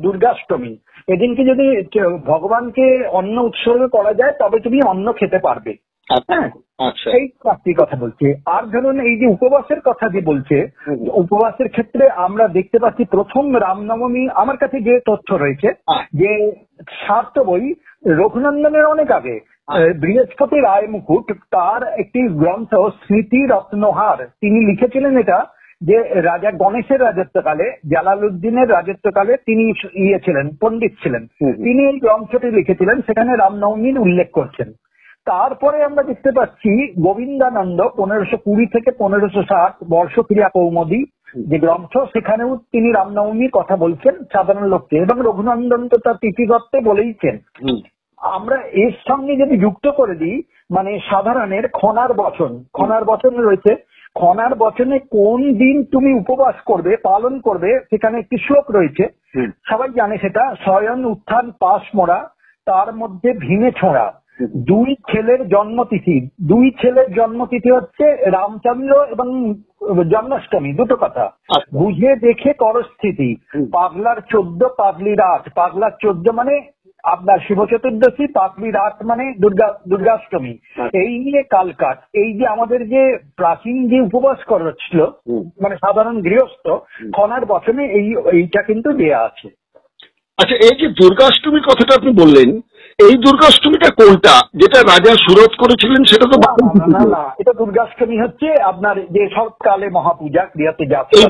দুর্গাষ্টমী, এদিনকে যদি ভগবানকে অন্ন উৎসর্গ করা যায় তবে তুমি অন্ন খেতে পারবে। হ্যাঁ, এই চারটি কথা বলছে। আর ধরুন এই যে উপবাসের কথা যে বলছে, উপবাসের ক্ষেত্রে আমরা দেখতে পাচ্ছি প্রথম রামনবমী, আমার কাছে যে তথ্য রয়েছে যে সার্থ বই রঘুনন্দনের অনেক আগে বৃহস্পতি রায় মুকুট তার একটি গ্রন্থ স্মৃতি রত্নহার তিনি লিখেছিলেন এটা, যে রাজা গণেশের রাজত্বকালে, জালালউদ্দিনের রাজত্বকালে তিনি ছিলেন, পণ্ডিত ছিলেন, তিনি এই গ্রন্থটি লিখেছিলেন, সেখানে রামনবমীর উল্লেখ করছেন। তারপরে আমরা দেখতে পাচ্ছি গোবিন্দানন্দ 1520 থেকে 1560 বর্ষক্রিয়া কৌমুদী যে গ্রন্থ, সেখানেও তিনি রামনবমীর কথা বলছেন সাধারণ লোককে, এবং রঘুনন্দন তো তার তিথিতত্ত্বে বলেইছেন। আমরা এর সঙ্গে যদি যুক্ত করে দিই, মানে সাধারণের খনার বচন রয়েছে, খনার বচনে কোন দিন তুমি উপবাস করবে, পালন করবে, সেখানে একটি শ্লোক রয়েছে, সবাই জানে সেটা, শয়ন উত্থান পাশ মোড়া, তার মধ্যে ভীমে ছোঁড়া। দুই ছেলের জন্মতিথি হচ্ছে রামচন্দ্র এবং জন্মাষ্টমী, দুটো কথা বুঝে দেখে করস্থিতি। পাগলার 14, পাগলির 8, পাগলার 14 মানে আপনার শিব চতুর্দশী, পাগলির 8 মানে দুর্গাষ্টমী। এই নিয়ে কালকাট, এই যে আমাদের যে প্রাচীন যে উপবাস করেছিল মানে সাধারণ গৃহস্থ, খনার বচনে এইটা কিন্তু দেয়া আছে। আচ্ছা, এই যে দুর্গাষ্টমীর কথাটা আপনি বললেন, এই দুর্গাষ্টমীটা কোনটা, যেটা রাজা সুরত করেছিলেন? সেটা তো না, এটা দুর্গাষ্টমী হচ্ছে আপনার যে সৎকালে মহাপূজা ক্রিয়াতে যাচ্ছে,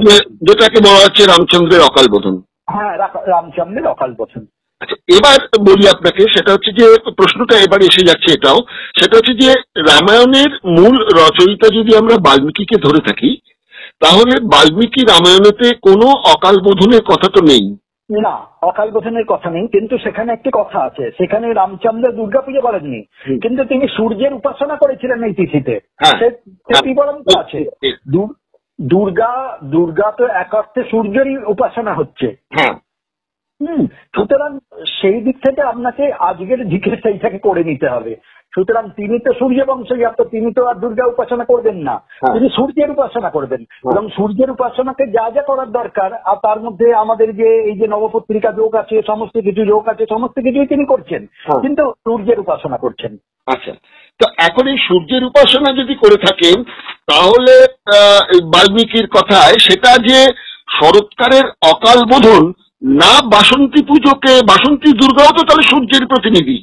যেটাকে বলা হচ্ছে রামচন্দ্রের অকাল বোধন। হ্যাঁ, রামচন্দ্রের অকাল বোধন। আচ্ছা, এবার বলি আপনাকে, সেটা হচ্ছে যে প্রশ্নটা এবার এসে যাচ্ছে এটাও, সেটা হচ্ছে যে রামায়ণের মূল রচয়িতা যদি আমরা বাল্মীকিকে ধরে থাকি, তাহলে বাল্মীকি রামায়ণেতে কোনো অকাল বোধনের কথা তো নেই। না, অকাল বোধনের কথা নেই, কিন্তু সেখানে একটি কথা আছে, সেখানে রামচন্দ্র দুর্গা পুজো করেননি, কিন্তু তিনি সূর্যের উপাসনা করেছিলেন এই তিথিতে, সেটি বরং আছে। দুর্গা তো এক অর্থে সূর্যেরই উপাসনা হচ্ছে। সুতরাং সেই দিক থেকে আপনাকে আজকের দিকে সেইটাকে করে নিতে হবে। সুতরাং তিনি তো সূর্য বংশজাত, তিনি তো আর দুর্গা উপাসনা করবেন না, তিনি সূর্যের উপাসনা করবেন, এবং সূর্যের উপাসনাকে যা যা করার দরকার, আর তার মধ্যে আমাদের যে এই যে নবপত্রিকা যোগ আছে, সমস্ত কিছু যোগ আছে, সমস্ত কিছুই তিনি করছেন, কিন্তু সূর্যের উপাসনা করছেন। আচ্ছা, তো এখন এই সূর্যের উপাসনা যদি করে থাকেন, তাহলে বাল্মীকির কথায় সেটা যে শরৎকালের অকাল বোধন না, বাসন্তী পুজোকে, বাসন্তী দুর্গাও তো তাহলে সূর্যের প্রতিনিধি।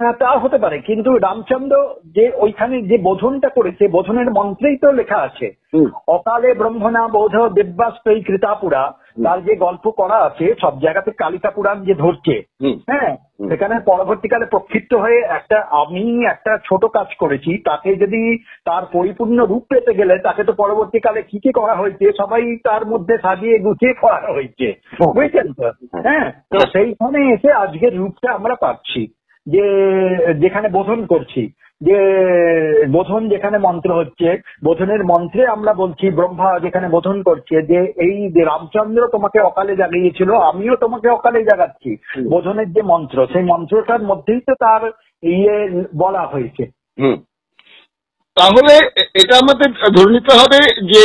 হ্যাঁ, তা হতে পারে, কিন্তু রামচন্দ্র যে ওইখানে যে বোধনটা করেছে, বোধনের মন্ত্রেই তো লেখা আছে অকালে ব্রহ্মণা বোধ দেব্যাস্ত্রয়ী কৃতাপুরা, তার যে গল্প করা আছে সব জায়গাতে কালিকা পুরাণ যে ধরছে, হ্যাঁ, সেখানে পরবর্তীকালে প্রক্ষিপ্ত হয়ে আমি একটা ছোট কাজ করেছি, তাকে যদি তার পরিপূর্ণ রূপ পেতে গেলে তাকে তো পরবর্তীকালে কি কি করা হয়েছে সবাই তার মধ্যে সাজিয়ে গুছিয়ে করা হয়েছে, বুঝছেন তো? হ্যাঁ, তো সেইখানে এসে আজকের রূপটা আমরা পাচ্ছি, যে যেখানে বোধন করছি, যে বোধন যেখানে মন্ত্র হচ্ছে, বোধনের মন্ত্রে আমরা বলছি, ব্রহ্মা যেখানে বোধন করছে যে এই যে রামচন্দ্র তোমাকে অকালে জাগিয়েছিল, আমিও তোমাকে অকালে জাগাচ্ছি, বোধনের যে মন্ত্র, সেই মন্ত্রটার মধ্যেই তো তার বলা হয়েছে। তাহলে এটা আমাদের ধরে নিতে হবে যে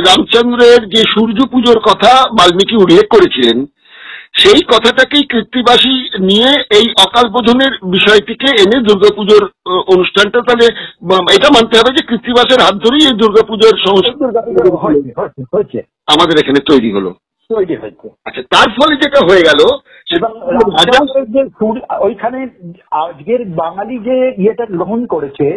রামচন্দ্রের যে সূর্য পুজোর কথা বাল্মীকি উল্লেখ করেছিলেন, সেই কথাটাকেই কৃত্তিবাসী নিয়ে এই অকাল বোধনের বিষয়টিকে এনে দুর্গাপুজোর অনুষ্ঠানটা, তাহলে এটা মানতে হবে যে কৃত্তিবাসের হাত ধরেই এই দুর্গাপুজোর সংস্কৃতি আমাদের এখানে তৈরি হলো। আচ্ছা, তার ফলে যেটা হয়ে গেল, ওইখানে আজকের বাঙালি যে ইয়েটা গ্রহণ করেছে,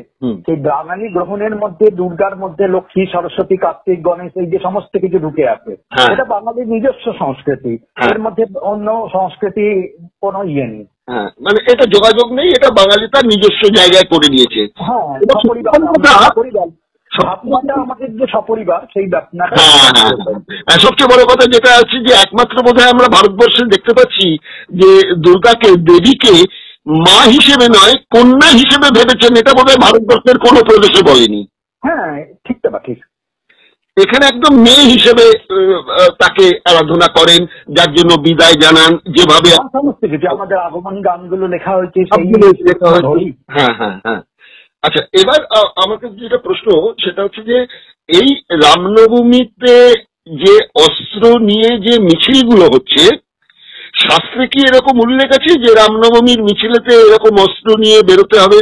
সেই বাঙালি গ্রহণের মধ্যে দুর্গার মধ্যে লক্ষ্মী, সরস্বতী, কার্তিক, গণেশ, এই যে সমস্ত কিছু ঢুকে আছে, এটা বাঙালির নিজস্ব সংস্কৃতি, এর মধ্যে অন্য সংস্কৃতি কোনো ইয়ে নেই। মানে এটা যোগাযোগ নেই, এটা বাঙালি তার নিজস্ব জায়গায় করে নিয়েছে। হ্যাঁ, আমাদের যে সপরিবার সেই ব্যাপারটা। সবচেয়ে বড় কথা যেটা আছে যে একমাত্র বোধহয় আমরা ভারতবর্ষে দেখতে পাচ্ছি যে দুর্গাকে, দেবীকে মা হিসেবে নয় কন্যা হিসেবে ভেবেছেন, এটা বোধহয় ভারতবর্ষের কোনো প্রদেশে বলেনি। হ্যাঁ, ঠিক তো, ঠিক। এখানে একদম মেয়ে হিসেবে তাকে আরাধনা করেন, যার জন্য বিদায় জানান, যেভাবে সমস্ত কিছু আমাদের আগমন গানগুলো লেখা হয়েছে। হ্যাঁ হ্যাঁ হ্যাঁ। আচ্ছা, এবার আমাকে যেটা প্রশ্ন সেটা হচ্ছে যে এই রামনবমীতে যে অস্ত্র নিয়ে যে মিছিলগুলো হচ্ছে, শাস্ত্রে কি এরকম উল্লেখ আছে যে রামনবমীর মিছিলেতে এরকম অস্ত্র নিয়ে বেরোতে হবে?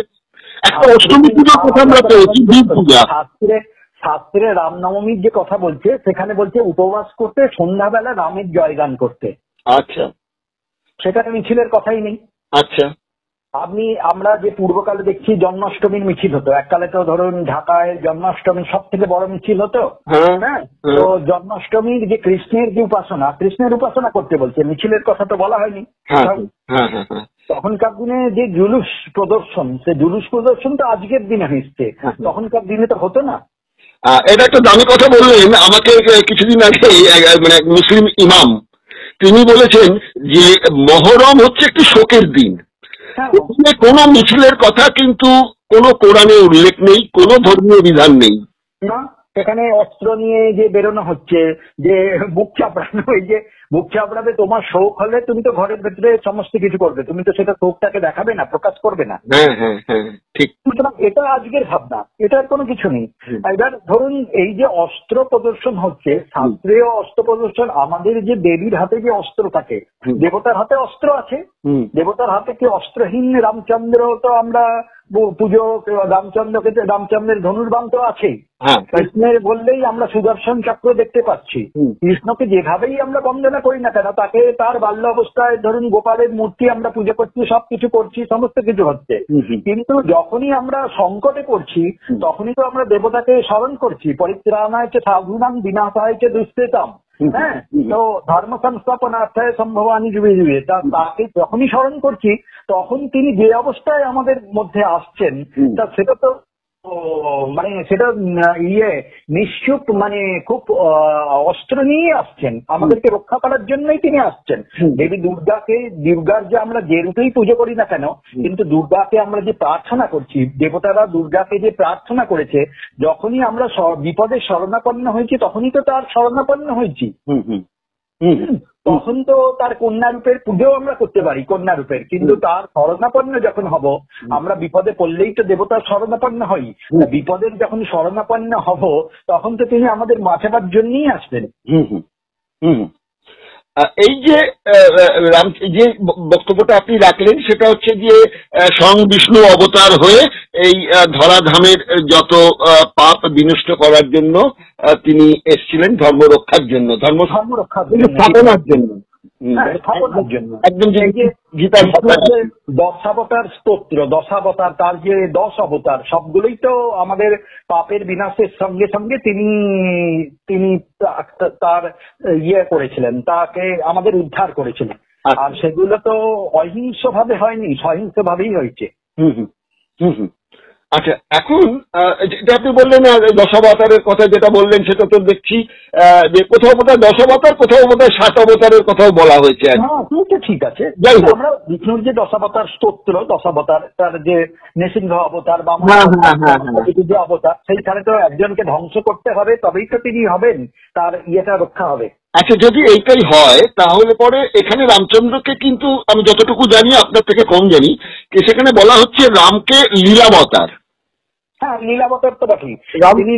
একটা অষ্টমী পুজোর কথা আমরা পেয়েছি, বীর পূজা। শাস্ত্রে রামনবমীর যে কথা বলছে সেখানে বলছে উপবাস করতে, সন্ধ্যাবেলা রামের জয়গান করতে। আচ্ছা, সেখানে মিছিলের কথাই নেই। আচ্ছা, আমরা যে পূর্বকালে দেখছি জন্মাষ্টমীর মিছিল হতো, এককালে তো ধরুন ঢাকায় জন্মাষ্টমীর সব থেকে বড় মিছিল হতো। হ্যাঁ, তো জন্মাষ্টমীর যে কৃষ্ণের উপাসনা করতে বলছে, মিছিলের কথা তো বলা হয়নি। তখনকার দিনে যে জুলুস প্রদর্শন, সে জুলুস প্রদর্শন তো আজকের দিনে হচ্ছে, তখনকার দিনে তো হতো না। এটা একটা দামি কথা বললেন। আমাকে কিছুদিন আগে মানে মুসলিম ইমাম তিনি বলেছেন যে মহরম হচ্ছে একটি শোকের দিন, কোনো মিছিলের কথা কিন্তু কোনো কোরআনে উল্লেখ নেই, কোনো ধর্মীয় বিধান নেই। না, সেখানে অস্ত্র নিয়ে যে বেরোনো হচ্ছে, যে বুক চাপড়ানো, এই যে বুক চাপড়াবে, তোমার শোক হলে তুমি তো ঘরের ভেতরে সমস্ত কিছু করবে, তুমি তো সেটা শোকটাকে দেখাবে না, প্রকাশ করবে না। ঠিক। সুতরাং এটা আজকের ভাবনা, এটার কোনো কিছু নেই। এবার ধরুন এই যে অস্ত্র প্রদর্শন হচ্ছে, শাস্ত্রীয় অস্ত্র প্রদর্শন, আমাদের যে দেবীর হাতে যে অস্ত্র থাকে, দেবতার হাতে অস্ত্র আছে, দেবতার হাতে কি অস্ত্রহীন রামচন্দ্র তো আমরা পুজো, রামচন্দ্রের ধনুর্বাণ তো আছেই, কৃষ্ণের বললেই আমরা সুদর্শন চক্র দেখতে পাচ্ছি। কৃষ্ণকে যেভাবেই আমরা বন্দনা করি না কেন, তাকে তার বাল্য অবস্থায় ধরুন গোপালের মূর্তি আমরা পুজো করছি, সবকিছু করছি, সমস্ত কিছু হচ্ছে, কিন্তু যখনই আমরা সংকটে পড়ছি তখনই তো আমরা দেবতাকে স্মরণ করছি। পরিত্রাণায় চ সাধুনাং বিনাশায় চ দুষ্কৃতাম। হ্যাঁ, তো ধর্ম সংস্থাপনার্থায় সম্ভবানি যুগে যুগে, তাকে যখনই স্মরণ করছি তখন তিনি যে অবস্থায় আমাদের মধ্যে আসছেন, তা সেটা তো মানে সেটা নিশ্চুপ, মানে খুব অস্ত্র নিয়ে আসছেন, আমাদেরকে রক্ষা করার জন্যই তিনি আসছেন। দেবী দুর্গার যে আমরা যে রূপেই পুজো করি না কেন, কিন্তু দুর্গাকে আমরা যে প্রার্থনা করছি, দেবতারা দুর্গাকে যে প্রার্থনা করেছে, যখনই আমরা বিপদের শরণাপন্ন হয়েছি তখনই তো তার শরণাপন্ন হয়েছি। তখন তো তার কন্যা রূপের পুজো আমরা করতে পারি, কন্যা রূপের, কিন্তু তার শরণাপন্ন যখন হব, আমরা বিপদে পড়লেই তো দেবতার শরণাপন্ন হই, বিপদের যখন শরণাপন্ন হব তখন তো তিনি আমাদের বাঁচাবার জন্যই আসবেন। এই যে যে বক্তব্যটা আপনি রাখলেন সেটা হচ্ছে যে স্বয়ং বিষ্ণু অবতার হয়ে এই ধরাধামের যত পাপ বিনষ্ট করার জন্য তিনি এসেছিলেন, ধর্ম রক্ষার জন্য, ধর্ম স্থাপনার জন্য, একদম যে গীতার দশাবতার স্তোত্র, দশাবতার, তার যে 10 অবতার সবগুলোই তো আমাদের পাপের বিনাশের সঙ্গে সঙ্গে তিনি তার করেছিলেন, তাকে আমাদের উদ্ধার করেছিলেন। আর সেগুলো তো অহিংস ভাবে হয়নি, সহিংস ভাবেই হয়েছে। আচ্ছা, এখন যেটা আপনি বললেন দশাবতারের কথা যেটা বললেন, সেটা তো দেখছি যে কোথাও কোথাও 10 অবতার, কোথাও কোথাও 7 অবতারের কথাও বলা হয়েছে। ঠিক আছে, আমরা বিষ্ণুর যে দশাবতার স্তোত্র, দশাবতার, তার যে নৃসিংহ অবতার, বামন যে অবতার, সেইখানে তো একজনকে ধ্বংস করতে হবে, তবেই তো তিনি হবেন, তার ইয়েটা রক্ষা হবে। আচ্ছা, যদি এইটাই হয় তাহলে পরে এখানে রামচন্দ্রকে কিন্তু আমি যতটুকু জানি, আপনার থেকে কম জানি, সেখানে বলা হচ্ছে রামকে লীলাবতার। হ্যাঁ, লীলাবতার তো বটেই। তিনি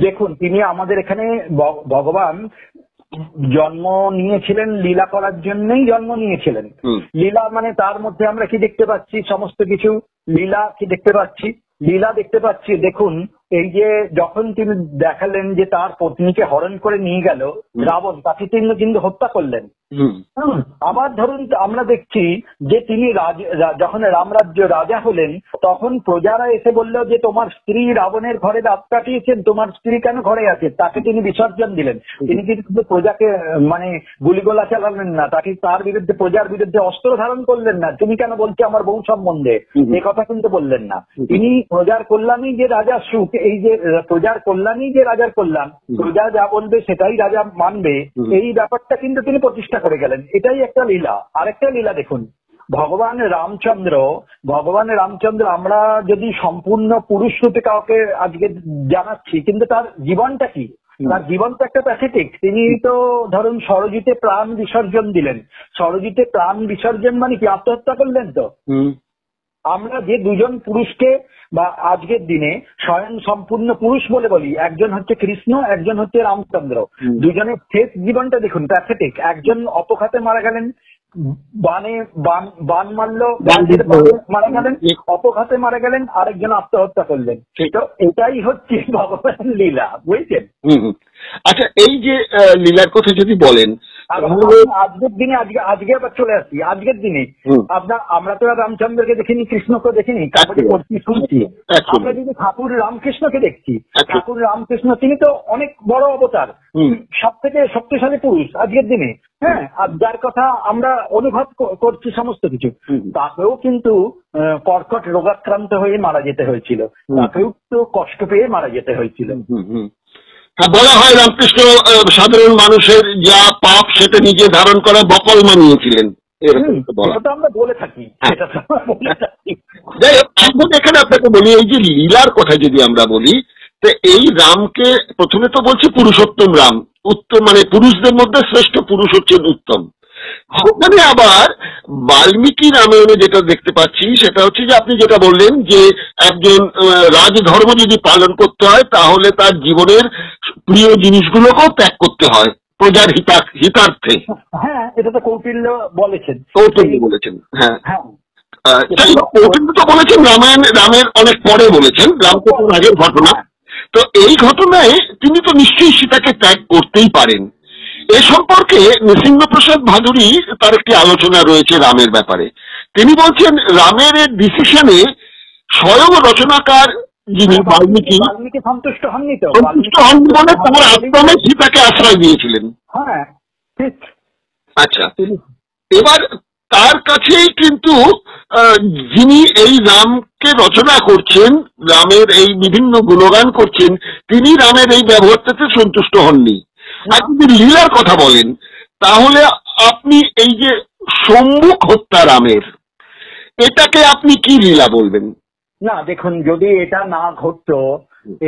দেখুন, তিনি আমাদের এখানে ভগবান জন্ম নিয়েছিলেন লীলা করার জন্যই জন্ম নিয়েছিলেন। লীলা মানে তার মধ্যে আমরা কি দেখতে পাচ্ছি, সমস্ত কিছু লীলা কি দেখতে পাচ্ছি, লীলা দেখতে পাচ্ছি। দেখুন, এই যে যখন তিনি দেখালেন যে তার পত্নীকে হরণ করে নিয়ে গেল রাবণ, তাকে তিনি কিন্তু হত্যা করলেন। আবার ধরুন আমরা দেখছি যে তিনি যখন রামরাজ্য রাজা হলেন, তখন প্রজারা এসে বলল যে তোমার স্ত্রী রাবণের ঘরে রাত কাটিয়েছেন, তোমার স্ত্রী কেন ঘরে আছে, তাকে তিনি বিসর্জন দিলেন। তিনি কিন্তু প্রজাকে মানে গুলিগোলা চালালেন না, তাকে তার বিরুদ্ধে, প্রজার বিরুদ্ধে অস্ত্র ধারণ করলেন না, তুমি কেন বলছো আমার বউ সম্বন্ধে, এ কথা কিন্তু বললেন না। তিনি প্রজার কল্যাণই যে রাজার সুখ, এই যে প্রজার কল্যাণই যে রাজার কল্যাণ, প্রজা যা বলবে সেটাই রাজা মানবে, এই ব্যাপারটা কিন্তু তিনি প্রতিষ্ঠা করে গেলেন। এটাই একটা লীলা। আরেকটা লীলা দেখুন, ভগবান রামচন্দ্র আমরা যদি সম্পূর্ণ পুরুষ রূপে কাউকে আজকে জানাচ্ছি, কিন্তু তার জীবনটা কি, তার জীবন তো একটা প্যাথেটিক। তিনি তো ধরুন সরজিতে প্রাণ বিসর্জন দিলেন। সরজিতে প্রাণ বিসর্জন মানে কি, আত্মহত্যা করলেন তো। আমরা যে দুজন পুরুষকে বা আজকের দিনে স্বয়ং সম্পূর্ণ পুরুষ বলে বলি, একজন হচ্ছে কৃষ্ণ, একজন হচ্ছে রামচন্দ্র। দুজনের শেষ জীবনটা দেখুন প্যাথেটিক। একজন অপঘাতে মারা গেলেন, বান মারলো, মারা গেলেন, অপঘাতে মারা গেলেন, আরেকজন আত্মহত্যা করলেন। তো এটাই হচ্ছে ভগবান লীলা, বুঝছেন? আচ্ছা, এই যে লীলার কথা যদি বলেন, আজকের দিনে আজকে আবার চলে আসি আজকের দিনে আমরা তো রামচন্দ্রকে দেখিনি, কৃষ্ণকে দেখিনি, তারপরে শুনছি। আমরা যদি ঠাকুর রামকৃষ্ণকে দেখছি, ঠাকুর রামকৃষ্ণ তিনি তো অনেক বড় অবতার, সব থেকে শক্তিশালী পুরুষ আজকের দিনে। হ্যাঁ, আর যার কথা আমরা অনুভব করছি সমস্ত কিছু, তাকেও কিন্তু কর্কট রোগাক্রান্ত হয়ে মারা যেতে হয়েছিল, তাকেও তো কষ্ট পেয়ে মারা যেতে হয়েছিল। বলা হয় রামকৃষ্ণ সাধারণ মানুষের যা পাপ সেটা নিজে ধারণ করা বকল মানিয়েছিলেন, আমরা বলে থাকি। যাই হোক, এখন এখানে আপনাকে বলি, এই যে লীলার কথা যদি আমরা বলি, তো এই রামকে প্রথমে তো বলছি পুরুষোত্তম রাম, উত্তম মানে পুরুষদের মধ্যে শ্রেষ্ঠ পুরুষ হচ্ছেন উত্তম। ওখানে আবার বাল্মীকি রামায়ণে যেটা দেখতে পাচ্ছি সেটা হচ্ছে যে আপনি যেটা বললেন যে একজন রাজধর্ম যদি পালন করতে হয় তাহলে তার জীবনের প্রিয় জিনিসগুলোকেও ত্যাগ করতে হয় প্রজার হিতার্থে। হ্যাঁ, এটা তো কৌটিল্য বলেছেন। হ্যাঁ, কৌটিল্য তো বলেছেন রামের অনেক পরে বলেছেন, রামকৃষ্ণের আগের ঘটনা। তো এই ঘটনায় তিনি তো নিশ্চয়ই সীতাকে ত্যাগ করতেই পারেন। এ সম্পর্কে নৃসিংহপ্রসাদ ভাদুরী তার একটি আলোচনা রয়েছে রামের ব্যাপারে। তিনি বলছেন রামের ডিসিশনে স্বয়ং রচনাকার যিনি বাল্মীকি সন্তুষ্ট হননি বলে তার আত্মমে সীতাকে আশ্রয় দিয়েছিলেন। হ্যাঁ, ঠিক। আচ্ছা, এবার তার কাছেই কিন্তু যিনি এই রামকে রচনা করছেন, রামের এই বিভিন্ন গুণগান করছেন, তিনি রামের এই ব্যবহারটাতে সন্তুষ্ট হননি। আর যদি লীলার কথা বলেন তাহলে আপনি এই যে সম্মুখ হত্যা রামের, এটাকে আপনি কি লীলা বলবেন? না দেখুন, যদি এটা না ঘটতো,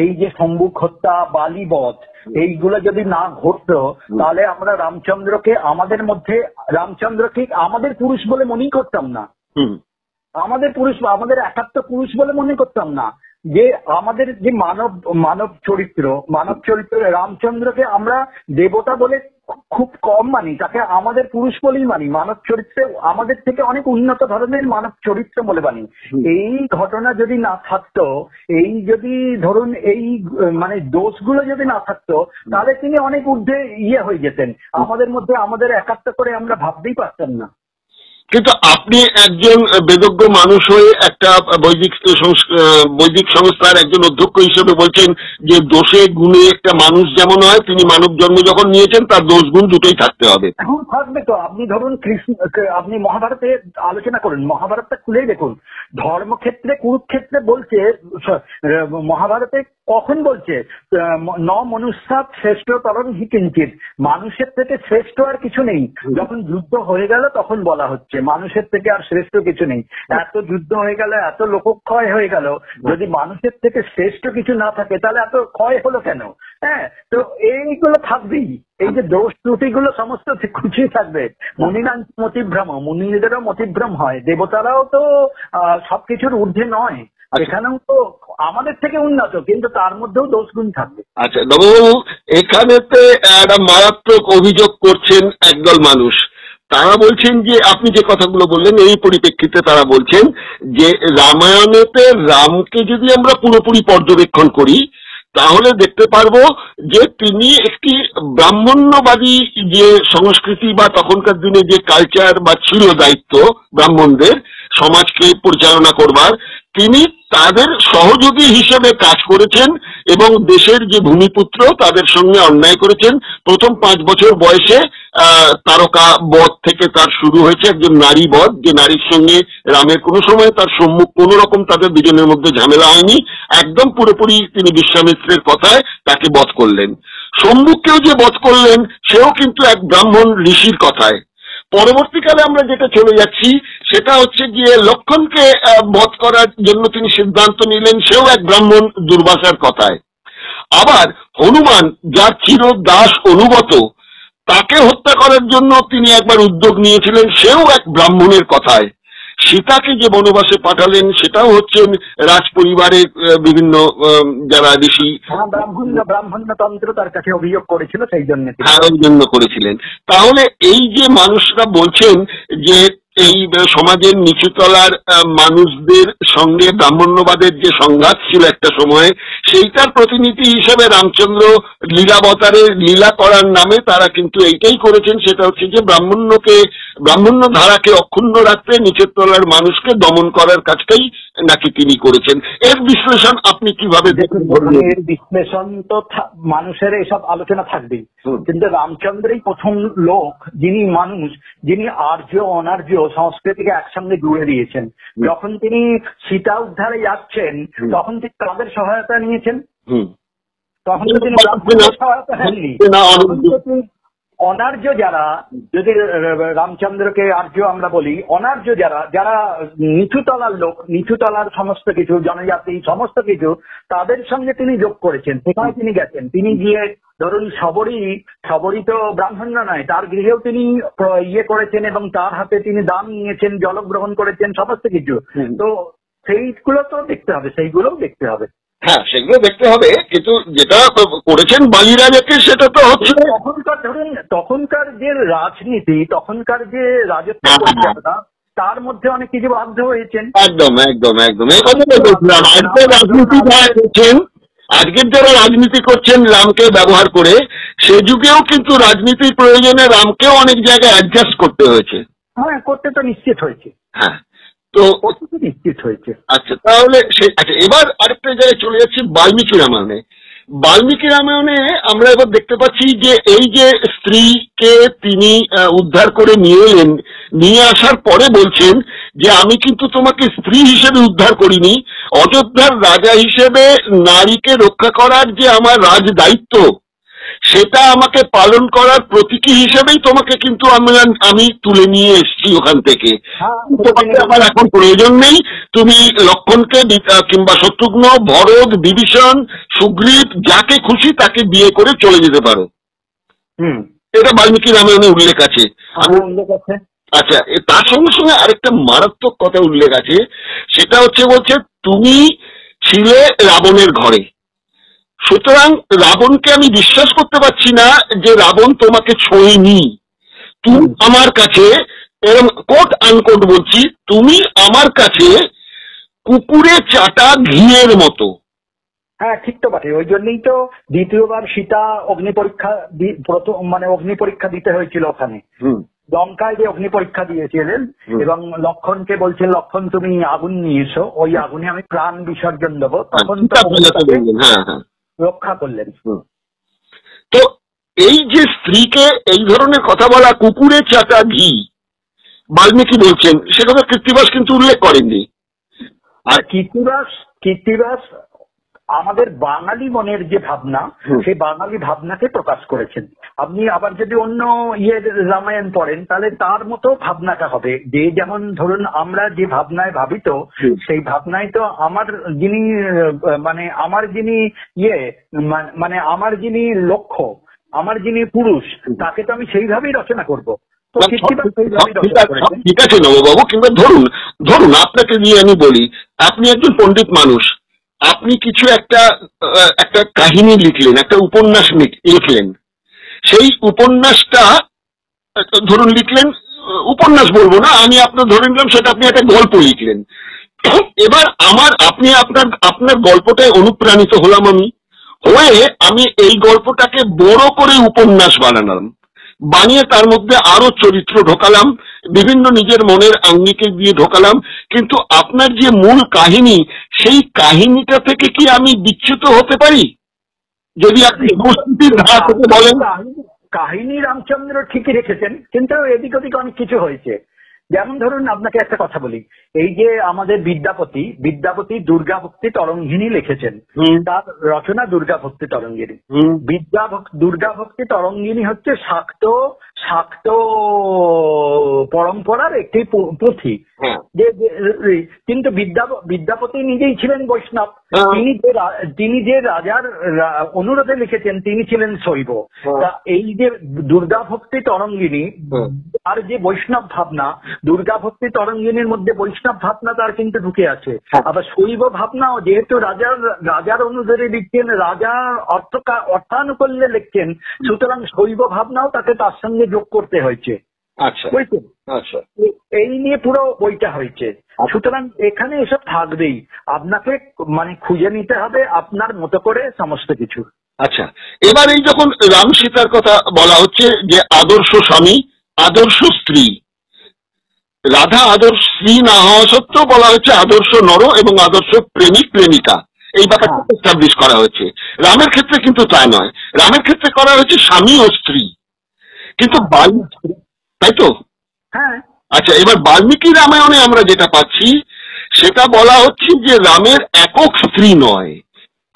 এই যে সম্মুখ হত্যা, বালিবধ, এইগুলো যদি না ঘটতো তাহলে আমরা রামচন্দ্রকে আমাদের পুরুষ বলে মনেই করতাম না। আমাদের একাত্ম পুরুষ বলে মনে করতাম না। যে আমাদের যে মানব চরিত্র রামচন্দ্রকে আমরা দেবতা বলে খুব কম মানি, তাকে আমাদের পুরুষ বলেই মানি। মানব চরিত্রে আমাদের থেকে অনেক উন্নত ধরনের মানব চরিত্র বলে মানি। এই ঘটনা যদি না থাকতো, এই যদি ধরুন এই মানে দোষগুলো যদি না থাকতো তাহলে তিনি অনেক ঊর্ধ্বে হয়ে যেতেন। আমাদের মধ্যে আমাদের একাত্ম করে আমরা ভাবতেই পারতাম না। কিন্তু আপনি একজন বেদজ্ঞ মানুষ হয়ে একটা বৈদিক সংস্থার একজন অধ্যক্ষ হিসেবে বলছেন যে দোষে গুণে একটা মানুষ যেমন হয়, তিনি মানব জন্ম যখন নিয়েছেন তার দোষ গুণ দুটোই থাকতে হবে। এখন থাকবে তো। আপনি ধরুন আপনি মহাভারতে আলোচনা করুন, মহাভারতটা খুলেই দেখুন, ধর্মক্ষেত্রে কুরুক্ষেত্রে বলছে, মহাভারতে কখন বলছে ন মনুষ্যাৎ শ্রেষ্ঠ তরং হি কিঞ্চিৎ, মানুষের থেকে শ্রেষ্ঠ আর কিছু নেই। যখন যুদ্ধ হয়ে গেল তখন বলা হচ্ছে মানুষের থেকে আর শ্রেষ্ঠ কিছু নেই। এত যুদ্ধ হয়ে গেল, এত লোকক্ষয় হয়ে গেল, যদি মানুষের থেকে শ্রেষ্ঠ কিছু না থাকে তাহলে এত ক্ষয় হলো কেন? হ্যাঁ, তো এইগুলো থাকবেই। এই যে দোষ ত্রুটিগুলো সমস্ত কিছুই থাকবে। মুনিনাং মতিভ্রম, মুনিদেরও মতিভ্রম হয়, দেবতারাও তো সবকিছুর ঊর্ধ্বে নয়, এখানেও তো আমাদের থেকে উন্নত, কিন্তু তার মধ্যেও দোষগুণ থাকবে। আচ্ছা নববাবু, এখানেতে একটা মারাত্মক অভিযোগ করছেন একদল মানুষ। তারা বলছেন যে আপনি যে কথাগুলো বললেন এই পরিপ্রেক্ষিতে তারা বলছেন যে রামায়ণেতে রামকে যদি আমরা পুরোপুরি পর্যবেক্ষণ করি তাহলে দেখতে পারবো যে তিনি একটি ব্রাহ্মণ্যবাদী যে সংস্কৃতি বা তখনকার দিনে যে কালচার বা ছিল দায়িত্ব ব্রাহ্মণদের সমাজকে পরিচালনা করবার, তিনি তাদের সহযোগী হিসেবে কাজ করেছেন এবং দেশের যে ভূমিপুত্র তাদের সঙ্গে অন্যায় করেছেন। প্রথম 5 বছর বয়সে তারকা বধ থেকে তার শুরু হয়েছে, একজন নারী বধ, যে নারীর সঙ্গে রামের কোনো সময় তার সম্মুখ কোনো রকম তাদের দুজনের মধ্যে ঝামেলা হয়নি, একদম পুরোপুরি তিনি বিশ্বামিত্রের কথায় তাকে বধ করলেন। সম্মুখকেও যে বধ করলেন সেও কিন্তু এক ব্রাহ্মণ ঋষির কথায়। পরবর্তীকালে আমরা যেটা চলে যাচ্ছি সেটা হচ্ছে গিয়ে লক্ষণকে বধ করার জন্য তিনি সিদ্ধান্ত নিলেন, সেও এক ব্রাহ্মণ দুর্বাসার কথায়। আবার হনুমান যার চির দাস অনুগত, তাকে হত্যা করার জন্য তিনি একবার উদ্যোগ নিয়েছিলেন, সেও এক ব্রাহ্মণের কথায়। সীতাকে যে বনবাসে পাঠালেন সেটাও হচ্ছেন রাজ পরিবারের বিভিন্ন যারা ঋষি ব্রাহ্মণ্যতন্ত্র তার কাছে অভিযোগ করেছিল, সেই জন্য করেছিলেন। তাহলে এই যে মানুষরা বলছেন যে এই সমাজের নিচুতলার মানুষদের সঙ্গে ব্রাহ্মণ্যবাদের যে সংঘাত ছিল একটা সময়ে, সেইটার প্রতিনিধি হিসেবে রামচন্দ্র লীলাবতারে লীলা করার নামে তারা কিন্তু এইটাই করেছেন, সেটা হচ্ছে যে ব্রাহ্মণ্য ধারাকে অক্ষুণ্ণ রাখতে নিচের তলার মানুষকে দমন করার কাজটাই নাকি তিনি করেছেন। এর বিশ্লেষণ আপনি কিভাবে দেখেন? এর বিশ্লেষণ তো মানুষের এসব আলোচনা থাকবেই, কিন্তু রামচন্দ্রই প্রথম লোক যিনি আর্য অনার্য সংস্কৃতিকে একসঙ্গে জুড়ে দিয়েছেন। যখন তিনি সীতা উদ্ধারে যাচ্ছেন তখন তিনি তাদের সহায়তা নিয়েছেন, তখন তো তিনি সহায়তা নেননি। অনার্য যারা, যদি রামচন্দ্রকে আর্য আমরা বলি, অনার্য যারা নিচুতলার লোক, নিচুতলার সমস্ত কিছু জনজাতি সমস্ত কিছু তাদের সঙ্গে তিনি যোগ করেছেন, সেখানে তিনি গেছেন। তিনি গিয়ে ধরুন সবরই তো ব্রাহ্মণ্য নয়, তার গৃহেও তিনি ইয়ে করেছেন এবং তার হাতে তিনি দান নিয়েছেন, জলগ্রহণ করেছেন, সমস্ত কিছু। তো সেইগুলো তো দেখতে হবে, সেইগুলোও দেখতে হবে। হ্যাঁ, সেগুলো দেখতে হবে, কিন্তু যেটা করেছেন বালিরাজাকে সেটা তো হচ্ছে তখনকার যে রাজনীতি, তখনকার যে রাজত্ব পরিচালনা, তার মধ্যে অনেক কিছু বাধ্য হয়েছেন। একদম একদম একদম এই কথাটা বলছিলাম। আজকের যারা রাজনীতি করছেন রামকে ব্যবহার করে, সে যুগেও কিন্তু রাজনীতির প্রয়োজনে রামকেও অনেক জায়গায় অ্যাডজাস্ট করতে হয়েছে। হ্যাঁ, করতে তো নিশ্চিত হয়েছে। হ্যাঁ, তো নিশ্চিত হয়েছে। আচ্ছা, তাহলে আচ্ছা, এবার আরেকটা জায়গায় চলে যাচ্ছি বাল্মীকি রামায়ণে। বাল্মীকি রামায়ণে আমরা এবার দেখতে পাচ্ছি যে এই যে স্ত্রীকে তিনি উদ্ধার করে নিয়ে এলেন, নিয়ে আসার পরে বলছেন যে আমি কিন্তু তোমাকে স্ত্রী হিসেবে উদ্ধার করিনি, অযোধ্যার রাজা হিসেবে নারীকে রক্ষা করার যে আমার রাজ দায়িত্ব সেটা আমাকে পালন করার প্রতীকী হিসেবেই তোমাকে কিন্তু আমি তুলে নিয়ে এসেছি ওখান থেকে। তোমাকে আমার এখন প্রয়োজন নেই, তুমি লক্ষণকে কিংবা শত্রুঘ্ন, ভরত, বিভীষণ, সুগ্রীব যাকে খুশি তাকে বিয়ে করে চলে যেতে পারো। এটা বাল্মীকি রামায়ণে উল্লেখ আছে। আচ্ছা, তার সঙ্গে সঙ্গে আরেকটা মারাত্মক কথা উল্লেখ আছে, সেটা হচ্ছে বলছে তুমি ছিলে রাবণের ঘরে, সুতরাং রাবণকে আমি বিশ্বাস করতে পারছি না যে রাবণ তোমাকে ছোঁয়নি। তুমি আমার কাছে, এরকম কোট আনকোট বলছি, তুমি আমার কাছে কুকুরে চাটা ঘিয়ের মতো। হ্যাঁ, ঠিক তো বটে। ওই জন্যই তো দ্বিতীয়বার সীতা অগ্নি পরীক্ষা দিতে হয়েছিল ওখানে। লঙ্কায় যে অগ্নি পরীক্ষা দিয়েছিলেন এবং লক্ষণকে বলছেন, লক্ষণ তুমি আগুন নিয়ে এসো, ওই আগুনে আমি প্রাণ বিসর্জন দেবো, তখন রক্ষা করলেন। তো এই যে স্ত্রীকে এই ধরনের কথা বলা, কুকুরে চাটা ঘি, বাল্মীকি বলছেন, সেটা তো কৃত্তিবাস কিন্তু উল্লেখ করেননি। আর কৃত্তিবাস আমাদের বাঙালি মনের যে ভাবনা, সেই বাঙালি ভাবনাকে প্রকাশ করেছেন। আপনি আবার যদি অন্য রামায়ণ পড়েন তাহলে তার মতো ভাবনাটা হবে, যে যেমন ধরুন আমরা যে ভাবনায় ভাবিত, সেই ভাবনায় তো আমার যিনি লক্ষ্য, আমার যিনি পুরুষ, তাকে তো আমি সেইভাবেই রচনা করবো। ঠিক আছে নববাবু, কিন্তু ধরুন আপনাকে নিয়ে আমি বলি, আপনি একজন পণ্ডিত মানুষ, আপনি কিছু একটা কাহিনী লিখলেন, একটা উপন্যাস লিখলেন, সেই উপন্যাসটা ধরুন লিখলেন, উপন্যাস বলবো না আমি, আপনার ধরে নিলাম সেটা আপনি একটা গল্প লিখলেন। এবার আপনার গল্পটায় অনুপ্রাণিত হলাম আমি এই গল্পটাকে বড় করে উপন্যাস বানালাম, বানিয়ে তার মধ্যে আরো চরিত্র ঢোকালাম, বিভিন্ন নিজের মনের আঙ্গিকে দিয়ে ঢোকালাম, কিন্তু আপনার যে মূল কাহিনী, সেই কাহিনীটা থেকে কি আমি বিচ্যুত হতে পারি? যদি আপনি উপস্থিতির ধারা থেকে বলেন। কাহিনী রামচন্দ্র ঠিকই রেখেছেন, কিন্তু এদিক ওদিক অনেক কিছু হয়েছে। যেমন ধরুন আপনাকে একটা কথা বলি, এই যে আমাদের বিদ্যাপতি দুর্গা ভক্তি তরঙ্গিনী লিখেছেন, তার রচনা দুর্গা ভক্তি তরঙ্গিনী। দুর্গা ভক্তি তরঙ্গিনী হচ্ছে শাক্ত পরম্পরার একটি পুঁথি, কিন্তু বিদ্যাপতি নিজেই ছিলেন বৈষ্ণব। তিনি যে রাজার অনুরোধে লিখেছেন তিনি ছিলেন শৈব। তা এই যে দুর্গা ভক্তি তরঙ্গিনী আর যে বৈষ্ণব ভাবনা, দুর্গা ভক্তি তরঙ্গিনীর মধ্যে বৈষ্ণব ভাবনা তার কিন্তু ঢুকে আছে। আবার শৈব ভাবনাও যেহেতু রাজার অনুরোধে লিখছেন, রাজা অর্থানুকূল্যে লিখছেন, সুতরাং শৈব ভাবনাও তাকে তার সঙ্গে যোগ করতে হয়েছে। আচ্ছা, বুঝছেন? আচ্ছা, এই নিয়ে পুরো বইটা হয়েছে। সুতরাং এখানে এসব থাকবেই, আপনাকে মানে খুঁজে নিতে হবে আপনার মতো করে সমস্ত কিছু। আচ্ছা, এবার এই যখন রাম সীতার কথা বলা হচ্ছে যে আদর্শ স্বামী, আদর্শ স্ত্রী, রাধা আদর্শ স্ত্রী না হওয়া সত্ত্বেও বলা হচ্ছে আদর্শ নর এবং আদর্শ প্রেমিক প্রেমিকা, এই ব্যাপারটা এস্টাবলিশ করা হয়েছে। রামের ক্ষেত্রে কিন্তু তা নয়, রামের ক্ষেত্রে করা হয়েছে স্বামী ও স্ত্রী, কিন্তু তাই তো? হ্যাঁ। আচ্ছা, এবার বাল্মীকি রামায়ণে আমরা যেটা পাচ্ছি সেটা বলা হচ্ছে যে রামের একক স্ত্রী নয়,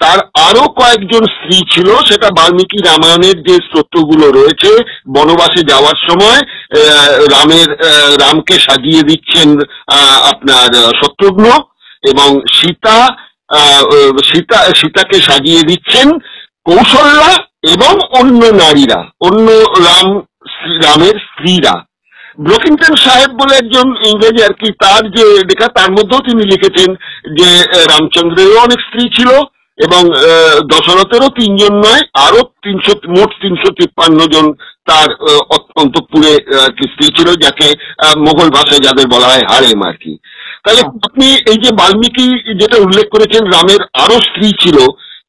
তার আরো কয়েকজন স্ত্রী ছিল। সেটা বাল্মীকি রামায়ণের যে স্তোত্রগুলো রয়েছে, বনবাসে যাওয়ার সময় রামকে সাজিয়ে দিচ্ছেন আপনার শত্রুঘ্ন, এবং সীতাকে সাজিয়ে দিচ্ছেন কৌশল্যা এবং অন্য নারীরা, অন্য রামের স্ত্রীরা। ব্রকিংটন সাহেব বলে একজন ইংরেজি আর কি, তার যে লেখা তার মধ্যেও তিনি লিখেছেন যে রামচন্দ্রেরও অনেক স্ত্রী ছিল এবং দশরথেরও 3 জন নয়, আরো মোট 353 জন তার অন্তঃপুরে স্ত্রী ছিল, যাকে মোগল ভাষায় যাদের বলা হয় হারেম আর কি। তাহলে আপনি এই যে বাল্মীকি যেটা উল্লেখ করেছেন রামের আরো স্ত্রী ছিল,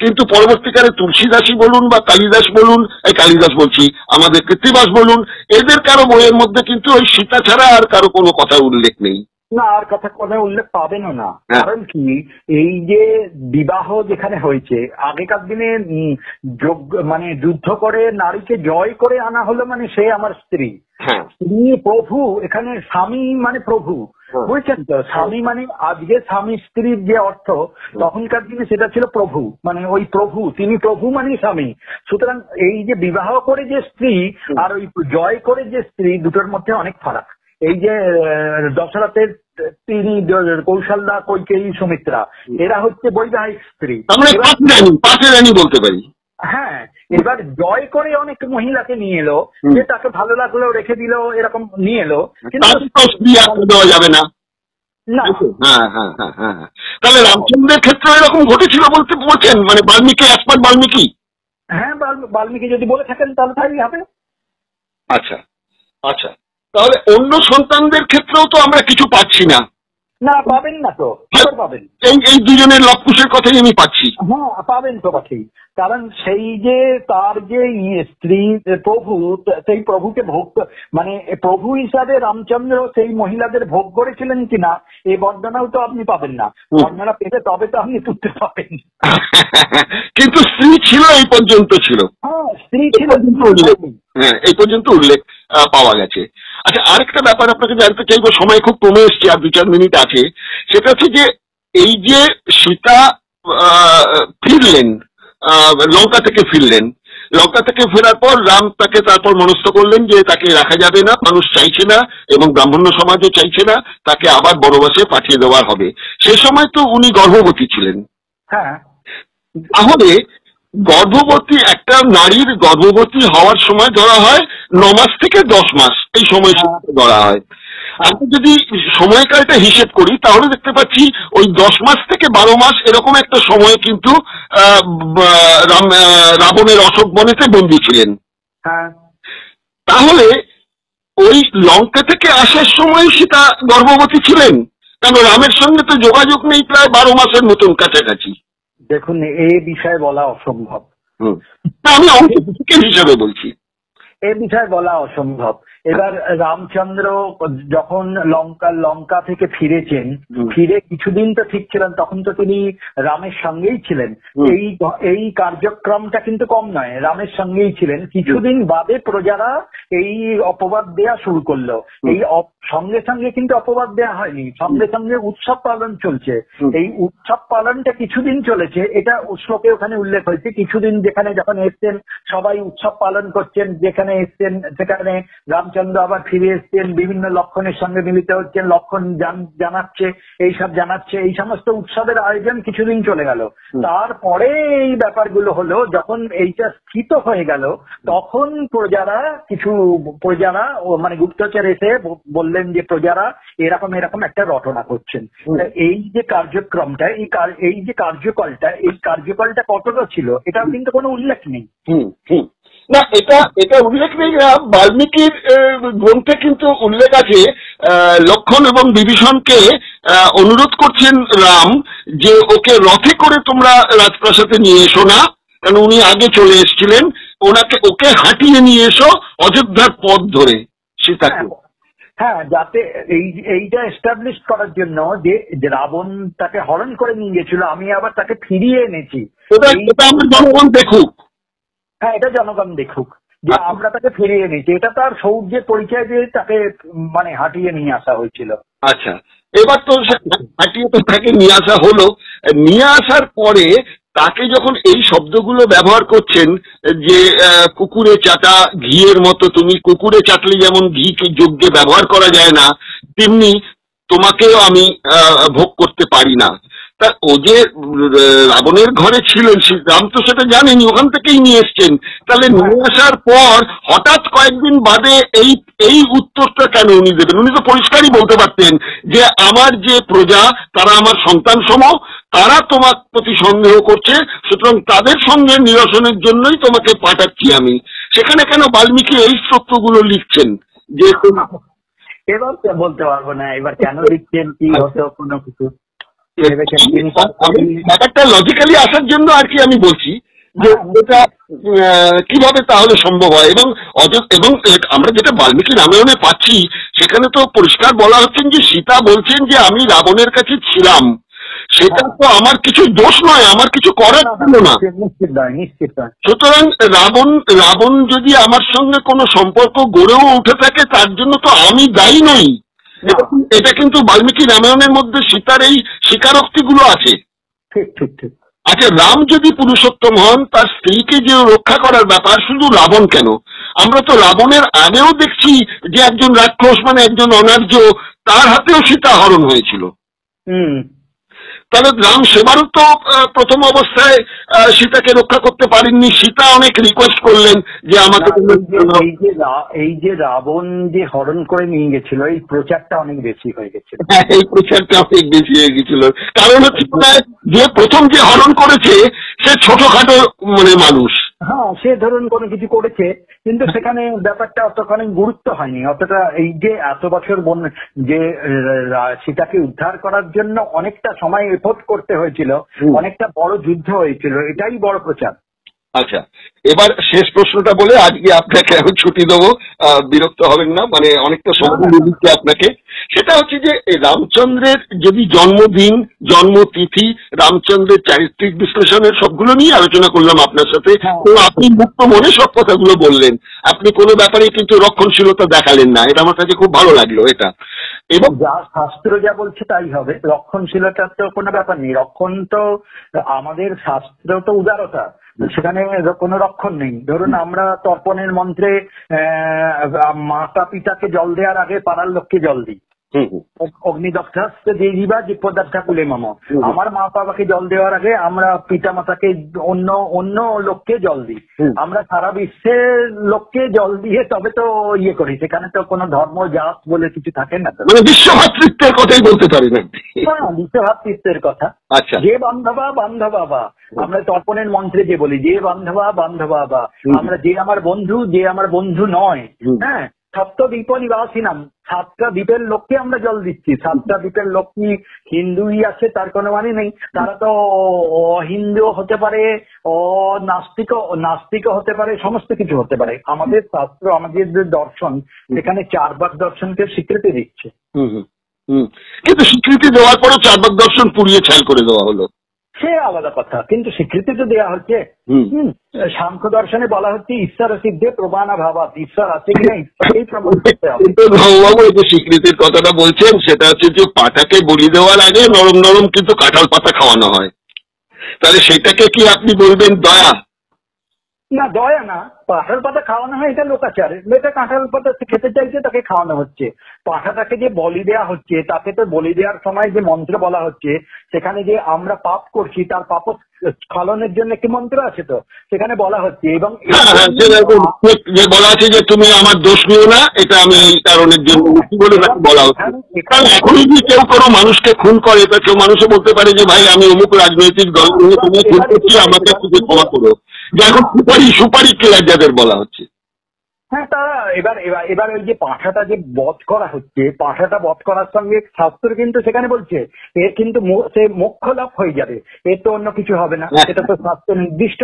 কিন্তু পরবর্তীকালে তুলসীদাসী বলুন বা কালিদাস বলুন, কালিদাস বলছি, আমাদের কৃত্তিবাস বলুন, এদের কারো বইয়ের মধ্যে কিন্তু ওই সীতা ছাড়া আর কারো কোনো কথা উল্লেখ নেই। না, আর কথা উল্লেখ পাবেনও না। কারণ কি, এই যে বিবাহ যেখানে হয়েছে, আগেকার দিনে মানে যুদ্ধ করে নারীকে জয় করে আনা হলো মানে সে আমার স্ত্রী। স্ত্রী প্রভু, এখানে স্বামী মানে প্রভু, বুঝছেন তো? স্বামী মানে আজকে স্বামী স্ত্রীর যে অর্থ, তখনকার দিনে সেটা ছিল প্রভু, মানে ওই প্রভু, তিনি প্রভু মানে স্বামী। সুতরাং এই যে বিবাহ করে যে স্ত্রী আর ওই জয় করে যে স্ত্রী, দুটোর মধ্যে অনেক ফারাক। এই যে দশরথের তিনি কৌশল্যা, কৈকেয়ী, সুমিত্রা, এরা হচ্ছে বৈবাহিক স্ত্রী, পাশের রানী বলতে পারি। হ্যাঁ, এবার জয় করে অনেক মহিলাকে নিয়ে এলো, যে তাকে ভালো লাগলো রেখে দিল, এরকম নিয়ে এলো, কিন্তু দেওয়া যাবে না। তাহলে রামচন্দ্রের ক্ষেত্রে এরকম ঘটেছিল বলতে বলছেন, মানে বাল্মীকি এক্সপার্ট বাল্মীকি? হ্যাঁ, বাল্মীকি যদি বলে থাকেন তাহলে তাই হবে। আচ্ছা, আচ্ছা, তাহলে অন্য সন্তানদের ক্ষেত্রেও তো আমরা কিছু পাচ্ছি না। না, পাবেন না তো, পাবেন এই দুজনের লবকুশের কথাই আমি পাচ্ছি। হ্যাঁ, পাবেন তো পাচ্ছি, কারণ সেই যে তার যে স্ত্রী প্রভু, সেই প্রভুকে ভোগ, মানে প্রভু হিসাবে রামচন্দ্র সেই মহিলাদের ভোগ করেছিলেন কিনা এই বর্ণনাও তো আপনি পাবেন না। বর্ণনা পেতে তবে তো আপনি তুলতে পাবেন। কিন্তু স্ত্রী ছিল, এই পর্যন্ত ছিল। হ্যাঁ, স্ত্রী ছিল, হ্যাঁ, এই পর্যন্ত উল্লেখ পাওয়া গেছে। আচ্ছা, আরেকটা ব্যাপার আপনাকে জানতে চাইবো, সময় খুব কমে এসছে, আর 2-4 মিনিট আছে। সেটা হচ্ছে যে এই যে সীতা ফিরলেন, লঙ্কা থেকে ফিরলেন, লঙ্কা থেকে ফেরার পর রাম তাকে তারপর মনস্থ করলেন যে তাকে রাখা যাবে না, মানুষ চাইছে না এবং ব্রাহ্মণ্য সমাজও চাইছে না, তাকে আবার বনবাসে পাঠিয়ে দেওয়ার হবে। সে সময় তো উনি গর্ভবতী ছিলেন। হ্যাঁ, তাহলে একটা নারীর গর্ভবতী হওয়ার সময় ধরা হয় 9 মাস থেকে 10 মাস, এই সময় ধরা হয়। আমি যদি সময়কালটা হিসেব করি তাহলে দেখতে পাচ্ছি ওই 10 মাস থেকে 12 মাস এরকম একটা সময় কিন্তু রাবণের অশোক বনেতে বন্দী ছিলেন। তাহলে ওই লঙ্কা থেকে আসার সময় সীতা গর্ভবতী ছিলেন, কারণ রামের সঙ্গে তো যোগাযোগ নেই প্রায় 12 মাসের মতন কাছাকাছি। দেখুন, এই বিষয়ে বলা অসম্ভব। আমি অঙ্কের হিসাবে বলছি, এ বিষয়ে বলা অসম্ভব। এবার রামচন্দ্র যখন লঙ্কা থেকে ফিরেছেন, ফিরে কিছুদিন তো ঠিক ছিলেন, তখন তো তিনি রামের সঙ্গেই ছিলেন। এই কার্যক্রমটা কিন্তু কম নয়, রামের সঙ্গেই ছিলেন। কিছুদিন বাদে প্রজারা এই অপবাদ দেয়া শুরু করলো। এই সঙ্গে সঙ্গে কিন্তু অপবাদ দেওয়া হয়নি, সঙ্গে সঙ্গে উৎসব পালন চলছে। এই উৎসব পালনটা কিছুদিন চলেছে, এটা শ্লোকে ওখানে উল্লেখ হয়েছে। কিছুদিন যেখানে যখন এসছেন সবাই উৎসব পালন করছেন, যেখানে এসছেন সেখানে রামচন্দ্র আবার ফিরে এসছেন, বিভিন্ন লক্ষণের সঙ্গে মিলিত হচ্ছেন, লক্ষণ জানাচ্ছে, এইসব জানাচ্ছে, এই সমস্ত উৎসবের আয়োজন কিছুদিন চলে গেল। তারপরে এই ব্যাপারগুলো হলো, যখন এইটা স্থিত হয়ে গেল তখন প্রজারা মানে গুপ্তচর এসে বললেন যে প্রজারা এরকম এরকম একটা রটনা করছেন। এই যে কার্যক্রমটা, এই যে কার্যকলটা, এই কার্যকলটা কতটা ছিল এটাও কিন্তু কোনো উল্লেখ নেই। না, এটা উল্লেখ নেই। বাল্মীকির গ্রন্থে কিন্তু উল্লেখ আছে, লক্ষণ এবং বিভীষণকে অনুরোধ করছেন রাম যে ওকে রথে করে তোমরা রাজপ্রাসাদে নিয়ে এসো না, কারণ উনি আগে চলে এসেছিলেন, ওকে হাঁটিয়ে নিয়ে এসো অযোধ্যার পথ ধরে সীতাকে। হ্যাঁ, যাতে এইটা এস্টাবলিশ করার জন্য যে রাবণ তাকে হরণ করে নিয়ে গেছিল, আমি আবার তাকে ফিরিয়ে এনেছি, জনগণ দেখুক। হ্যাঁ, এটা জনগণ দেখুক যে আমরা তাকে ফিরিয়ে এনেছি। এটা তার শৌর্যের পরিচয় দিয়ে তাকে মানে হাঁটিয়ে নিয়ে আসা হয়েছিল। আচ্ছা, এবার তো হাঁটিয়ে তো তাকে নিয়ে আসা হলো। নিয়ে আসার পরে তাকে যখন এই শব্দগুলো ব্যবহার করছেন যে কুকুরে চাটা ঘিয়ের মতো, তুমি কুকুরে চাটলে যেমন ঘিকে যজ্ঞে ব্যবহার করা যায় না, তেমনি তোমাকেও আমি ভোগ করতে পারি না। তা ও যে রাবণের ঘরে ছিলেন, রাম তো সেটা জানেনি, ওখান থেকেই নিয়ে এসছেন। তাহলে নিয়ে আসার পর হঠাৎ কয়েকদিন বাদে এই উত্তরটা কেন উনি দেবেন? উনি তো পরিষ্কারই বলতে পারতেন যে আমার যে প্রজা তারা আমার সন্তান সম, তারা তোমার প্রতি সন্দেহ করছে, সুতরাং তাদের সঙ্গে নিরসনের জন্যই তোমাকে পাঠাচ্ছি আমি। সেখানে কেন বাল্মীকি এই সত্যগুলো লিখছেন? যে এবার বলতে পারবো না এবার কেন লিখছেন, কি হতো, কোনো কিছু ব্যাপারটা লজিক্যালি আসার জন্য আর কি আমি বলছি যে এটা কিভাবে তাহলে সম্ভব হয়। এবং আমরা যেটা বাল্মীকি রামায়ণে পাচ্ছি সেখানে তো পরিষ্কার বলা হচ্ছেন যে সীতা বলছেন যে আমি রাবণের কাছে ছিলাম, সেটা তো আমার কিছু দোষ নয়, আমার কিছু করার ছিল না। সুতরাং রাবণ যদি আমার সঙ্গে কোনো সম্পর্ক গড়েও উঠে থাকে তার জন্য তো আমি দায়ী নই। এটা কিন্তু বাল্মীকি রামায়ণের মধ্যে সীতার এই স্বীকারোক্তিগুলো আছে। আচ্ছা, রাম যদি পুরুষোত্তম হন, তার স্ত্রীকে যে রক্ষা করার ব্যাপার, শুধু রাবণ কেন, আমরা তো রাবণের আগেও দেখছি যে একজন রাক্ষস মানে একজন অনার্য, তার হাতেও সীতা হরণ হয়েছিল। তাহলে রাম সেবারও তো প্রথম অবস্থায় সীতাকে রক্ষা করতে পারেননি, সীতা অনেক রিকোয়েস্ট করলেন যে আমাকে। এই যে রাবণ যে হরণ করে নিয়ে গেছিল, এই প্রচারটা অনেক বেশি হয়ে গেছিল। হ্যাঁ, এই প্রচারটা অনেক বেশি হয়ে গেছিল, কারণ হচ্ছে যে প্রথম যে হরণ করেছে সে ছোটখাটো মানে মানুষ। হ্যাঁ, সে ধরুন কোনো কিছু করেছে, কিন্তু সেখানে ব্যাপারটা অতখানি গুরুত্ব হয়নি অতটা। এই যে এত বছর যে সীতাকে উদ্ধার করার জন্য অনেকটা সময় এফোর্ট করতে হয়েছিল, অনেকটা বড় যুদ্ধ হয়েছিল, এটাই বড় প্রচার। আচ্ছা, এবার শেষ প্রশ্নটা বলে আজকে আপনাকে আমি ছুটি দেবো, বিরক্ত হবেন না, মানে অনেকটা সময় দিচ্ছে আপনাকে। সেটা হচ্ছে যে রামচন্দ্রের যদি জন্মদিন, জন্মতিথি, রামচন্দ্রের চারিত্রিক বিশ্লেষণের সবগুলো নিয়ে আলোচনা করলাম আপনার সাথে। তো আপনি মুক্ত মনে সব কথাগুলো বললেন, আপনি কোনো ব্যাপারে কিন্তু রক্ষণশীলতা দেখালেন না, এটা আমার কাছে খুব ভালো লাগলো। এটা এবং যা শাস্ত্র যা বলছে তাই হবে, রক্ষণশীলতার তো কোনো ব্যাপার নেই। রক্ষণ তো আমাদের শাস্ত্র তো উদারতা, সেখানে কোনো রক্ষণ নেই। ধরুন আমরা তর্পণের মন্ত্রে মাতা পিতাকে জল দেওয়ার আগে পাড়ার লোককে জল দিই, অগ্নিদগ্ধাস্তে দেবা দিব্যদার্থা কুলে মম। আমার মা বাবাকে জল দেওয়ার আগে আমরা পিতা মাতাকে অন্য লোককে জল দিই। আমরা সারা বিশ্বের লোককে জল দিয়ে তবে তো ইয়ে করি, সেখানে তো কোনো ধর্ম জাত বলে কিছু থাকে না। মানে বিশ্বভাতৃত্বের কথাই বলতে পারি না। হ্যাঁ, বিশ্বভাতৃত্বের কথা। আচ্ছা, যে বান্ধবা বান্ধবা বা, আমরা তর্পণের মন্ত্রে যে বলি যে বান্ধবা বান্ধবা বা, আমরা যে আমার বন্ধু, যে আমার বন্ধু নয়। হ্যাঁ, সপ্ত দ্বীপ নিবাসী নাম, 7টা দ্বীপের লোককে আমরা জল দিচ্ছি। 7টা দ্বীপের লোক কি হিন্দুই আছে তার কোনো মানে নেই, তারা তো অহিন্দু হতে পারে, নাস্তিকও হতে পারে, সমস্ত কিছু হতে পারে। আমাদের শাস্ত্র, আমাদের যে দর্শন, সেখানে 4 ভাগ দর্শনকে স্বীকৃতি দিচ্ছে। কিন্তু স্বীকৃতি দেওয়ার পরও 4 ভাগ দর্শন পুড়িয়ে ছাই করে দেওয়া হলো। সে আলাদা কথা, কিন্তু স্বীকৃতি তো দেওয়া হচ্ছে। সাংখ্য দর্শনে বলা হচ্ছে ঈশ্বর সিদ্ধে প্রমাণ ভাবাত, ঈশ্বর আছে কিনা ঈশ্বরকেই প্রমাণ করতে হবে। বাবু এই যে স্বীকৃতির কথাটা বলছেন সেটা হচ্ছে যে পাটাকে বলি দেওয়ার আগে নরম নরম কিন্তু কাঁঠাল পাতা খাওয়ানো হয়, তাহলে সেটাকে কি আপনি বলবেন দয়া? না, দয়া না, কাঁঠাল পাতা খাওয়ানো হয় এটা লোকাচার। এটা কাঁঠাল পাতা খেতে চাইছে তাকে খাওয়ানো হচ্ছে। পাঠাটাকে যে বলি দেওয়া হচ্ছে, তাকে তো বলি দেওয়ার সময় যে মন্ত্র বলা হচ্ছে, সেখানে যে আমরা পাপ করছি তার পাপ স্খলনের জন্য একটি মন্ত্র আছে, তো সেখানে বলা হচ্ছে। এবং যে বলা আছে যে তুমি আমার দোষ নিও না, এটা আমি এই কারণের জন্য বলে বলা হচ্ছে। কারণ এখনই যদি কেউ কোনো মানুষকে খুন করে, তা কেউ মানুষও বলতে পারে যে ভাই আমি অমুক রাজনৈতিক দল নিয়ে তুমি খুন করছি, আমাকে কিছু ক্ষমা করো। যে এখন সুপারি কিলার যাদের বলা হচ্ছে। হ্যাঁ, তারা এবার ওই যে পাঁঠাটা যে বধ করা হচ্ছে, পাঁঠাটা বধ করার সঙ্গে শাস্ত্র কিন্তু সেখানে বলছে এর কিন্তু সে মোক্ষ লাভ হয়ে যাবে, এর তো অন্য কিছু হবে না, সেটা তো শাস্ত্র নির্দিষ্ট।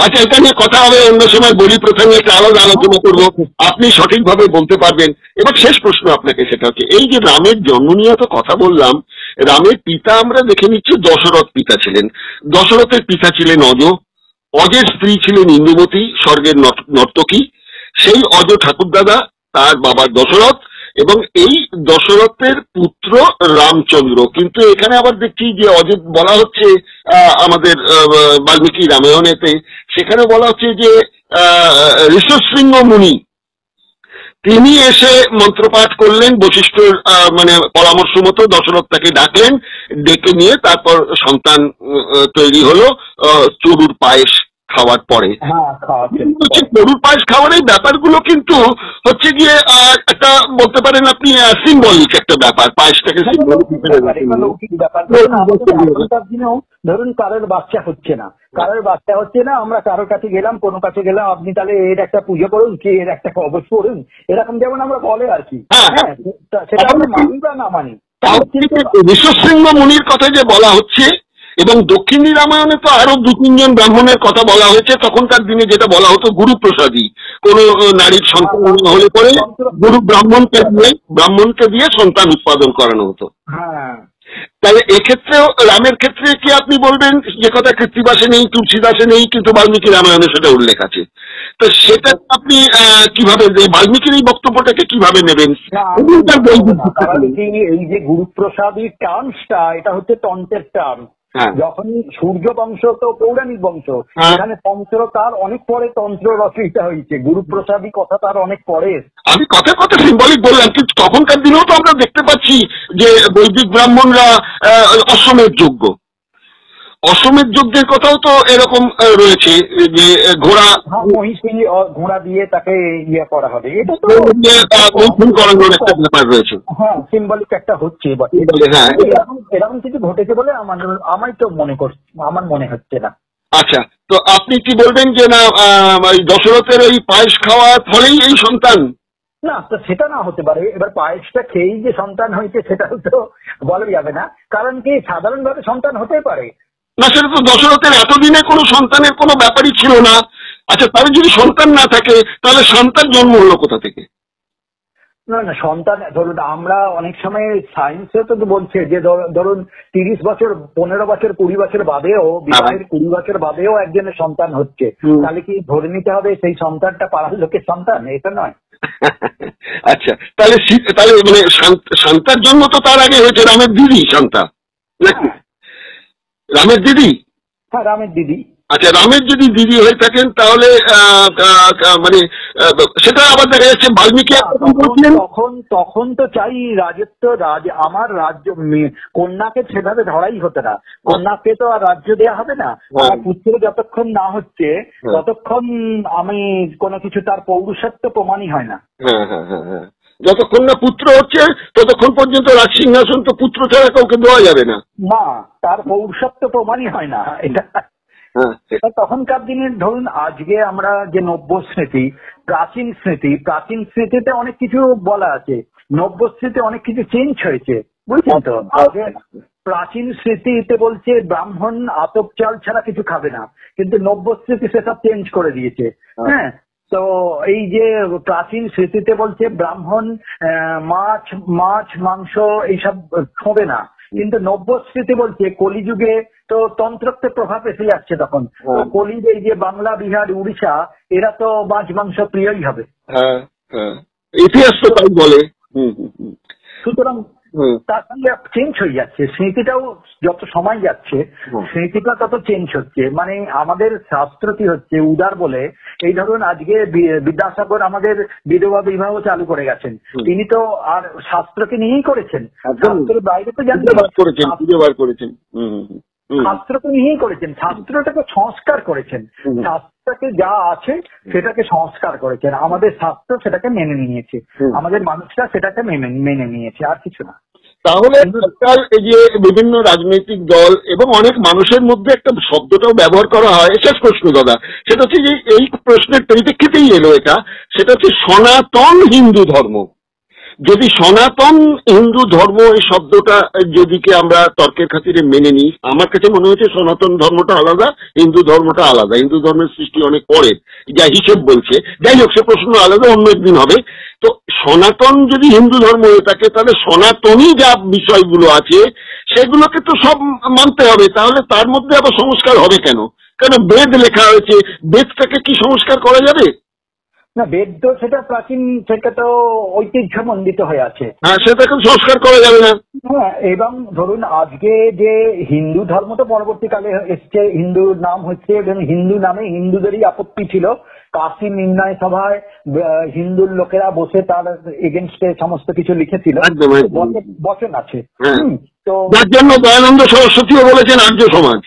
আচ্ছা, এটা নিয়ে কথা হবে অন্য সময়, বলি প্রসঙ্গে একটা আলাদা আলোচনা করবো, আপনি সঠিকভাবে বলতে পারবেন। এবার শেষ প্রশ্ন আপনাকে, সেটা হচ্ছে এই যে রামের জন্ম নিয়ে তো কথা বললাম, রামের পিতা আমরা দেখে নিচ্ছি দশরথ পিতা ছিলেন। দশরথের পিতা ছিলেন অজ, অজের স্ত্রী ছিলেন ইন্দুমতী, স্বর্গের নর্তকী। সেই অজ ঠাকুরদাদা তার বাবা দশরথ, এবং এই দশরথের পুত্র রামচন্দ্র। কিন্তু এখানে আবার দেখছি যে অজ বলা হচ্ছে আমাদের বাল্মীকি রামায়ণেতে, সেখানে বলা হচ্ছে যে ঋষশৃঙ্গ মুনি তিনি এসে মন্ত্রপাঠ করলেন, বশিষ্ঠর মানে পরামর্শ মতো দশরথ তাকে ডাকলেন, ডেকে নিয়ে তারপর সন্তান তৈরি হলো চড়ুর পায়েস খাওয়ার পরে। গরুর পায়েস খাওয়ার এই ব্যাপারগুলো কিন্তু হচ্ছে গিয়ে একটা বলতে পারেন আপনি সিম্বলিক একটা ব্যাপার, পায়েসটাকে ধরুন কারোর বাচ্চা হচ্ছে না, আমরা কারোর কাছে গেলাম, কোনো কাছে গেলাম, আপনি তাহলে এর একটা পুজো করুন, কি এর একটা কবচ করুন, এরকম যেমন আমরা বলে আর কি। হ্যাঁ, সেটা আমরা মানি বা না মানি। ঋষশৃঙ্গ মুনির কথা যে বলা হচ্ছে, এবং দক্ষিণী রামায়ণে তো আরো 2-3 জন ব্রাহ্মণের কথা বলা হয়েছে। তখনকার দিনে যেটা বলা হতো গুরু প্রসাদী, কোন নারীর সন্তান হলে পরে গুরু ব্রাহ্মণকে দিয়ে সন্তান উৎপাদন করানো হতো। তাহলে এক্ষেত্রেও রামের ক্ষেত্রে কি আপনি বলবেন যে কথা কৃত্তিবাসে নেই, তুলসীদাসে নেই, কিন্তু বাল্মীকি রামায়ণে সেটা উল্লেখ আছে, তো সেটা আপনি কিভাবে, বাল্মীকির এই বক্তব্যটাকে কিভাবে নেবেন? এই যে গুরুপ্রসাদী টার্মসটা, এটা হচ্ছে তন্ত্রের টার্ম। যখন সূর্য বংশ তো পৌরাণিক বংশ, এখানে তন্ত্র তার অনেক পরে তন্ত্র রচয়িতা হয়েছে, গুরুপ্রসাদী কথা তার অনেক পরে। আমি কথা সিম্বলিক বললাম, কিন্তু তখনকার দিনেও তো আমরা দেখতে পাচ্ছি যে বৈদিক ব্রাহ্মণরা অশ্বমেধ যজ্ঞের কথাও তো এরকম রয়েছে, যে ঘোড়া দিয়ে তাকে ইয়ে করা হবে, এটা তো করানোর একটা ব্যাপার রয়েছে। হ্যাঁ, সিম্বলিক একটা হচ্ছে, এরকম কিছু ঘটেছে বলে আমার তো আমার মনে হচ্ছে না। আচ্ছা, তো আপনি কি বলবেন যে না দশরথের এই পায়েস খাওয়ার ফলেই এই সন্তান? না, তো সেটা না হতে পারে। এবার পায়েসটা খেয়েই যে সন্তান হয়েছে সেটা তো বলা যাবে না, কারণ কি সাধারণভাবে সন্তান হতে পারে না, সেটা তো দশরথের এতদিনে কোনো সন্তানের কোনো ব্যাপারই ছিল না। আচ্ছা, তাহলে যদি সন্তান না থাকে তাহলে সন্তান জন্ম হলো কোথা থেকে? না, সন্তান ধরুন আমরা অনেক সময় সায়েন্সে তো বলছে যে ধরুন 30 বছর, 15 বছর, 20 বছর বাদেও, বিবাহের 20 বছর বাদেও একজনের সন্তান হচ্ছে, তাহলে কি ধরে নিতে হবে সেই সন্তানটা পাড়ার লোকের সন্তান? এটা নয়। আচ্ছা, তাহলে মানে শান্তার জন্ম তো তার আগে হয়েছে রামের দিদি শান্তা, রামের দিদি। হ্যাঁ, রামের দিদি। আচ্ছা, রামের যদি দিদি হয়ে থাকেন তাহলে মানে সেটা আবার দেখা যাচ্ছে বাল্মীকি তখন তো চাই রাজত্ব, আমার রাজ্য, কন্যাকে সেভাবে ধরাই হতো না, কন্যাকে তো আর রাজ্য দেয়া হবে না। পুত্র যতক্ষণ না হচ্ছে ততক্ষণ আমি কোনো কিছু তার পৌরুষত্ব প্রমাণই হয় না। যতক্ষণ না পুত্র হচ্ছে ততক্ষণ পর্যন্ত রাজ সিংহাসন তো পুত্র ছাড়া কাউকে দেওয়া যাবে না, তার পৌরুষত্ব প্রমাণই হয় না। এটা তখনকার দিনের, ধরুন আজকে আমরা যে নব্য স্মৃতি, প্রাচীন স্মৃতিতে অনেক কিছু বলা আছে, নব্য স্মৃতি অনেক কিছু চেঞ্জ হয়েছে, বুঝছেন তো। আগে প্রাচীন স্মৃতিতে বলছে ব্রাহ্মণ আতপ চাল ছাড়া কিছু খাবে না, কিন্তু নব্য স্মৃতি সেসব চেঞ্জ করে দিয়েছে। হ্যাঁ, তো এই যে প্রাচীন স্মৃতিতে বলছে ব্রাহ্মণ মাছ মাংস এইসব খাবে না, কিন্তু নব্যস্মৃতি বলছে কলিযুগে তো তন্ত্রত্বের প্রভাব এসে যাচ্ছে তখন। তো কলির এই যে বাংলা, বিহার, উড়িষ্যা এরা তো মাছ মাংস প্রিয়ই হবে। ইতিহাস তো তাই বলে। সুতরাং তার সঙ্গে চেঞ্জ হয়ে যাচ্ছে স্মৃতিটাও, যত সময় যাচ্ছে স্মৃতিটা তত চেঞ্জ হচ্ছে। মানে আমাদের শাস্ত্র কি হচ্ছে উদার বলে, এই ধরুন আজকে বিদ্যাসাগর আমাদের বিধবা বিবাহ চালু করে গেছেন, তিনি তো আর শাস্ত্রকে নিয়েই করেছেন, শাস্ত্রের বাইরে তো জানতে করেছেন, শাস্ত্রকে নিয়েই করেছেন, শাস্ত্রটাকে সংস্কার করেছেন, শাস্ত্রকে যা আছে সেটাকে সংস্কার করেছেন, আমাদের শাস্ত্র সেটাকে মেনে নিয়েছে, আমাদের মানুষরা সেটাকে মেনে নিয়েছে, আর কিছু না। তাহলে এই যে বিভিন্ন রাজনৈতিক দল এবং অনেক মানুষের মধ্যে একটা শব্দটাও ব্যবহার করা হয়, শেষ প্রশ্ন দাদা, সেটা হচ্ছে যে এই প্রশ্নের পরিপ্রেক্ষিতেই এলো এটা, সেটা হচ্ছে সনাতন হিন্দু ধর্ম। যদি সনাতন হিন্দু ধর্ম এই শব্দটা যদিকে আমরা তর্কের খাতিরে মেনে নিই, আমার কাছে মনে হচ্ছে সনাতন ধর্মটা আলাদা, হিন্দু ধর্মটা আলাদা। হিন্দু ধর্মের সৃষ্টি অনেক পরে, যা হিসেব বলছে। যাই হোক, সে প্রশ্ন আলাদা, অন্য একদিন হবে। তো সনাতন যদি হিন্দু ধর্ম হয়ে থাকে, তাহলে সনাতনী যা বিষয়গুলো আছে সেগুলোকে তো সব মানতে হবে। তাহলে তার মধ্যে আবার সংস্কার হবে কেন? কেন বেদ লেখা হয়েছে, বেদটাকে কি সংস্কার করা যাবে? না, বেদ তো সেটা প্রাচীন, সেটা তো ঐতিহ্য মণ্ডিত হয়ে আছে, সেটাকে সংস্কার করা যাবে না। হ্যাঁ, এবং ধরুন আজকে যে হিন্দু ধর্ম তো পরবর্তীকালে এসছে, হিন্দুর নাম হচ্ছে, এবং হিন্দু নামে হিন্দুদেরই আপত্তি ছিল। কাশী নির্ণয় সভায় হিন্দুর লোকেরা বসে তার এগেনস্টে সমস্ত কিছু লিখেছিল, বচন আছে। তো যার জন্য দয়ানন্দ সরস্বতীও বলেছেন আর্য সমাজ।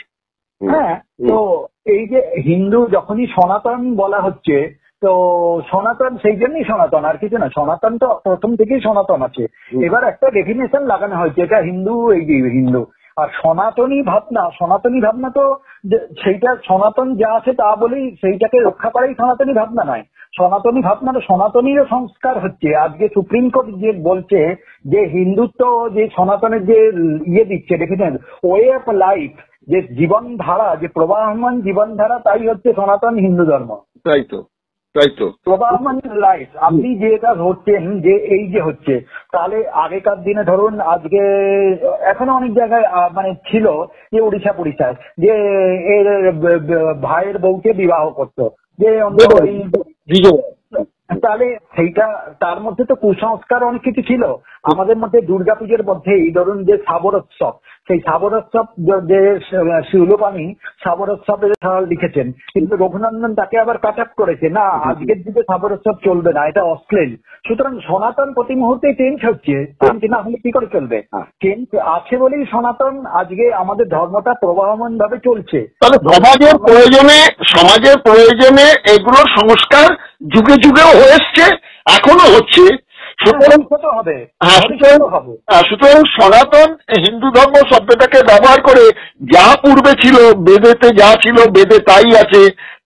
হ্যাঁ, তো এই যে হিন্দু যখনই সনাতন বলা হচ্ছে, তো সনাতন সেই জন্যই সনাতন, আর কিছু না। সনাতন তো প্রথম থেকেই সনাতন আছে, এবার একটা ডেফিনেশন লাগানো হয়েছে, এটা হিন্দু, এই হিন্দু। আর সনাতনী ভাবনা তো সেইটা সনাতন যা আছে তা বলেই সেইটাকে রক্ষা করাই সনাতনী ভাবনা নয়। সনাতনী ভাবনা তো সনাতনীরও সংস্কার হচ্ছে। আজকে সুপ্রিম কোর্ট যে বলছে যে হিন্দুত্ব যে সনাতনের যে দিচ্ছে ডেফিনেশন, ওয়ে অফ লাইফ, যে জীবনধারা, যে প্রবাহমান জীবনধারা, তাই হচ্ছে সনাতন হিন্দু ধর্ম। তাই তো প্রবাহমান লাইফ। আপনি যেটা ধরছেন যে এই যে হচ্ছে, তাহলে আগেকার দিনে ধরুন আজকে এখনো অনেক জায়গায় মানে ছিল যে উড়িষ্যায় যে এর ভাইয়ের বউকে বিবাহ করতো, যে তাহলে সেইটা, তার মধ্যে তো কুসংস্কার অনেক কিছু ছিল। আমাদের মধ্যে দুর্গাপুজোর মধ্যেই ধরুন যে সাবরোৎসব, সেই সাবরোৎসব যে শিউলপানি সাবরোৎসবের লিখেছেন, কিন্তু রঘুনন্দন তাকে আবার কাট আপ করেছে, না আজকের দিকে সাবরোৎসব চলবে না, এটা অশ্লীল। সুতরাং সনাতন প্রতি মুহূর্তে চেঞ্জ হচ্ছে, চেঞ্জ না হলে কি করে চলবে? চেঞ্জ আছে বলেই সনাতন আজকে আমাদের ধর্মটা প্রবাহমান ভাবে চলছে। তাহলে সমাজের প্রয়োজনে এগুলোর সংস্কার যুগে যুগেও হয়েছে, এখনো হচ্ছে। সুতরাং সনাতন হিন্দু ধর্ম শব্দটাকে ব্যবহার করে যা পূর্বে ছিল, বেদেতে যা ছিল বেদে তাই আছে,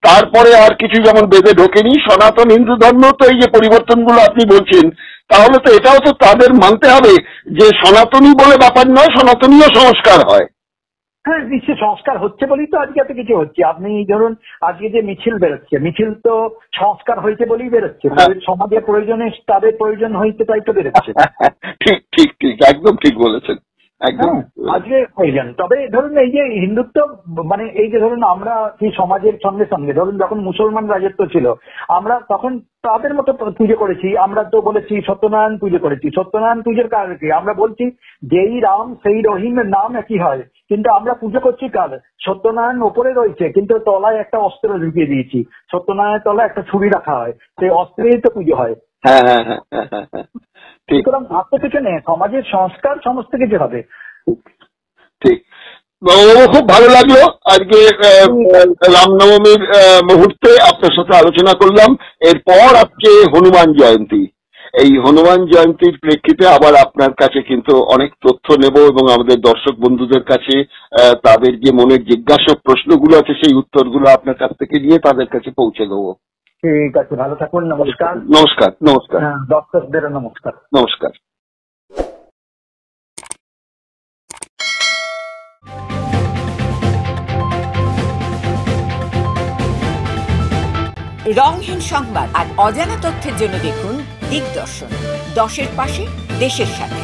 তারপরে আর কিছু যেমন বেদে ঢোকেনি। সনাতন হিন্দু ধর্ম তো এই যে পরিবর্তনগুলো আপনি বলছেন, তাহলে তো এটাও তো তাদের মানতে হবে যে সনাতনী বলে ব্যাপার নয়, সনাতনীয় সংস্কার হয়। হ্যাঁ, নিশ্চয়ই সংস্কার হচ্ছে বলেই তো আজকে এত কিছু হচ্ছে। আপনি ধরুন আজকে যে মিছিল বেরোচ্ছে, মিছিল তো সংস্কার হয়েছে বলেই বেরোচ্ছে, সমাজের প্রয়োজনে তাদের প্রয়োজন হয়েছে তাই তো বেরোচ্ছে। ঠিক একদম ঠিক বলেছেন, একদম আজকে প্রয়োজন। তবে ধরুন এই যে হিন্দুত্ব, মানে এই যে ধরুন আমরা কি সমাজের সঙ্গে সঙ্গে ধরুন যখন মুসলমান রাজত্ব ছিল, আমরা তখন তাদের মতো পুজো করেছি। আমরা তো বলেছি সত্যনারায়ণ পুজো করেছি। সত্যনারায়ণ পুজোর কারণ কি? আমরা বলছি যেই রাম সেই রহিমের নাম একই হয়, কিন্তু আমরা পুজো করছি কার? সত্যনারায়ণ ওপরে রয়েছে, কিন্তু তলায় একটা অস্ত্র ঢুকিয়ে দিয়েছি। সত্যনারায়ণের তলায় একটা ছুরি রাখা হয়, সেই অস্ত্রেই তো পুজো হয়। সুতরাং ভাবতে কিছু নেই, সমাজের সংস্কার সমস্ত কিছু হবে। ঠিক, খুব ভালো লাগলো আজকে রামনবমীর মুহূর্তে আপনার সাথে আলোচনা করলাম। এরপর আজকে হনুমান জয়ন্তী, এই হনুমান জয়ন্তীর প্রেক্ষিতে আবার আপনার কাছে কিন্তু অনেক তথ্য নেব এবং আমাদের দর্শক বন্ধুদের কাছে তাদের যে মনের জিজ্ঞাসা প্রশ্নগুলো আছে সেই উত্তরগুলো আপনার কাছ থেকে নিয়ে তাদের কাছে পৌঁছে দেবো। ঠিক আছে, ভালো থাকুন। নমস্কার। নমস্কার। দর্শকদেরও নমস্কার। নমস্কার। রংহীন সংবাদ আর অজানা তথ্যের জন্য দেখুন দিগদর্শন, 10-এর পাশে, দেশের সাথে।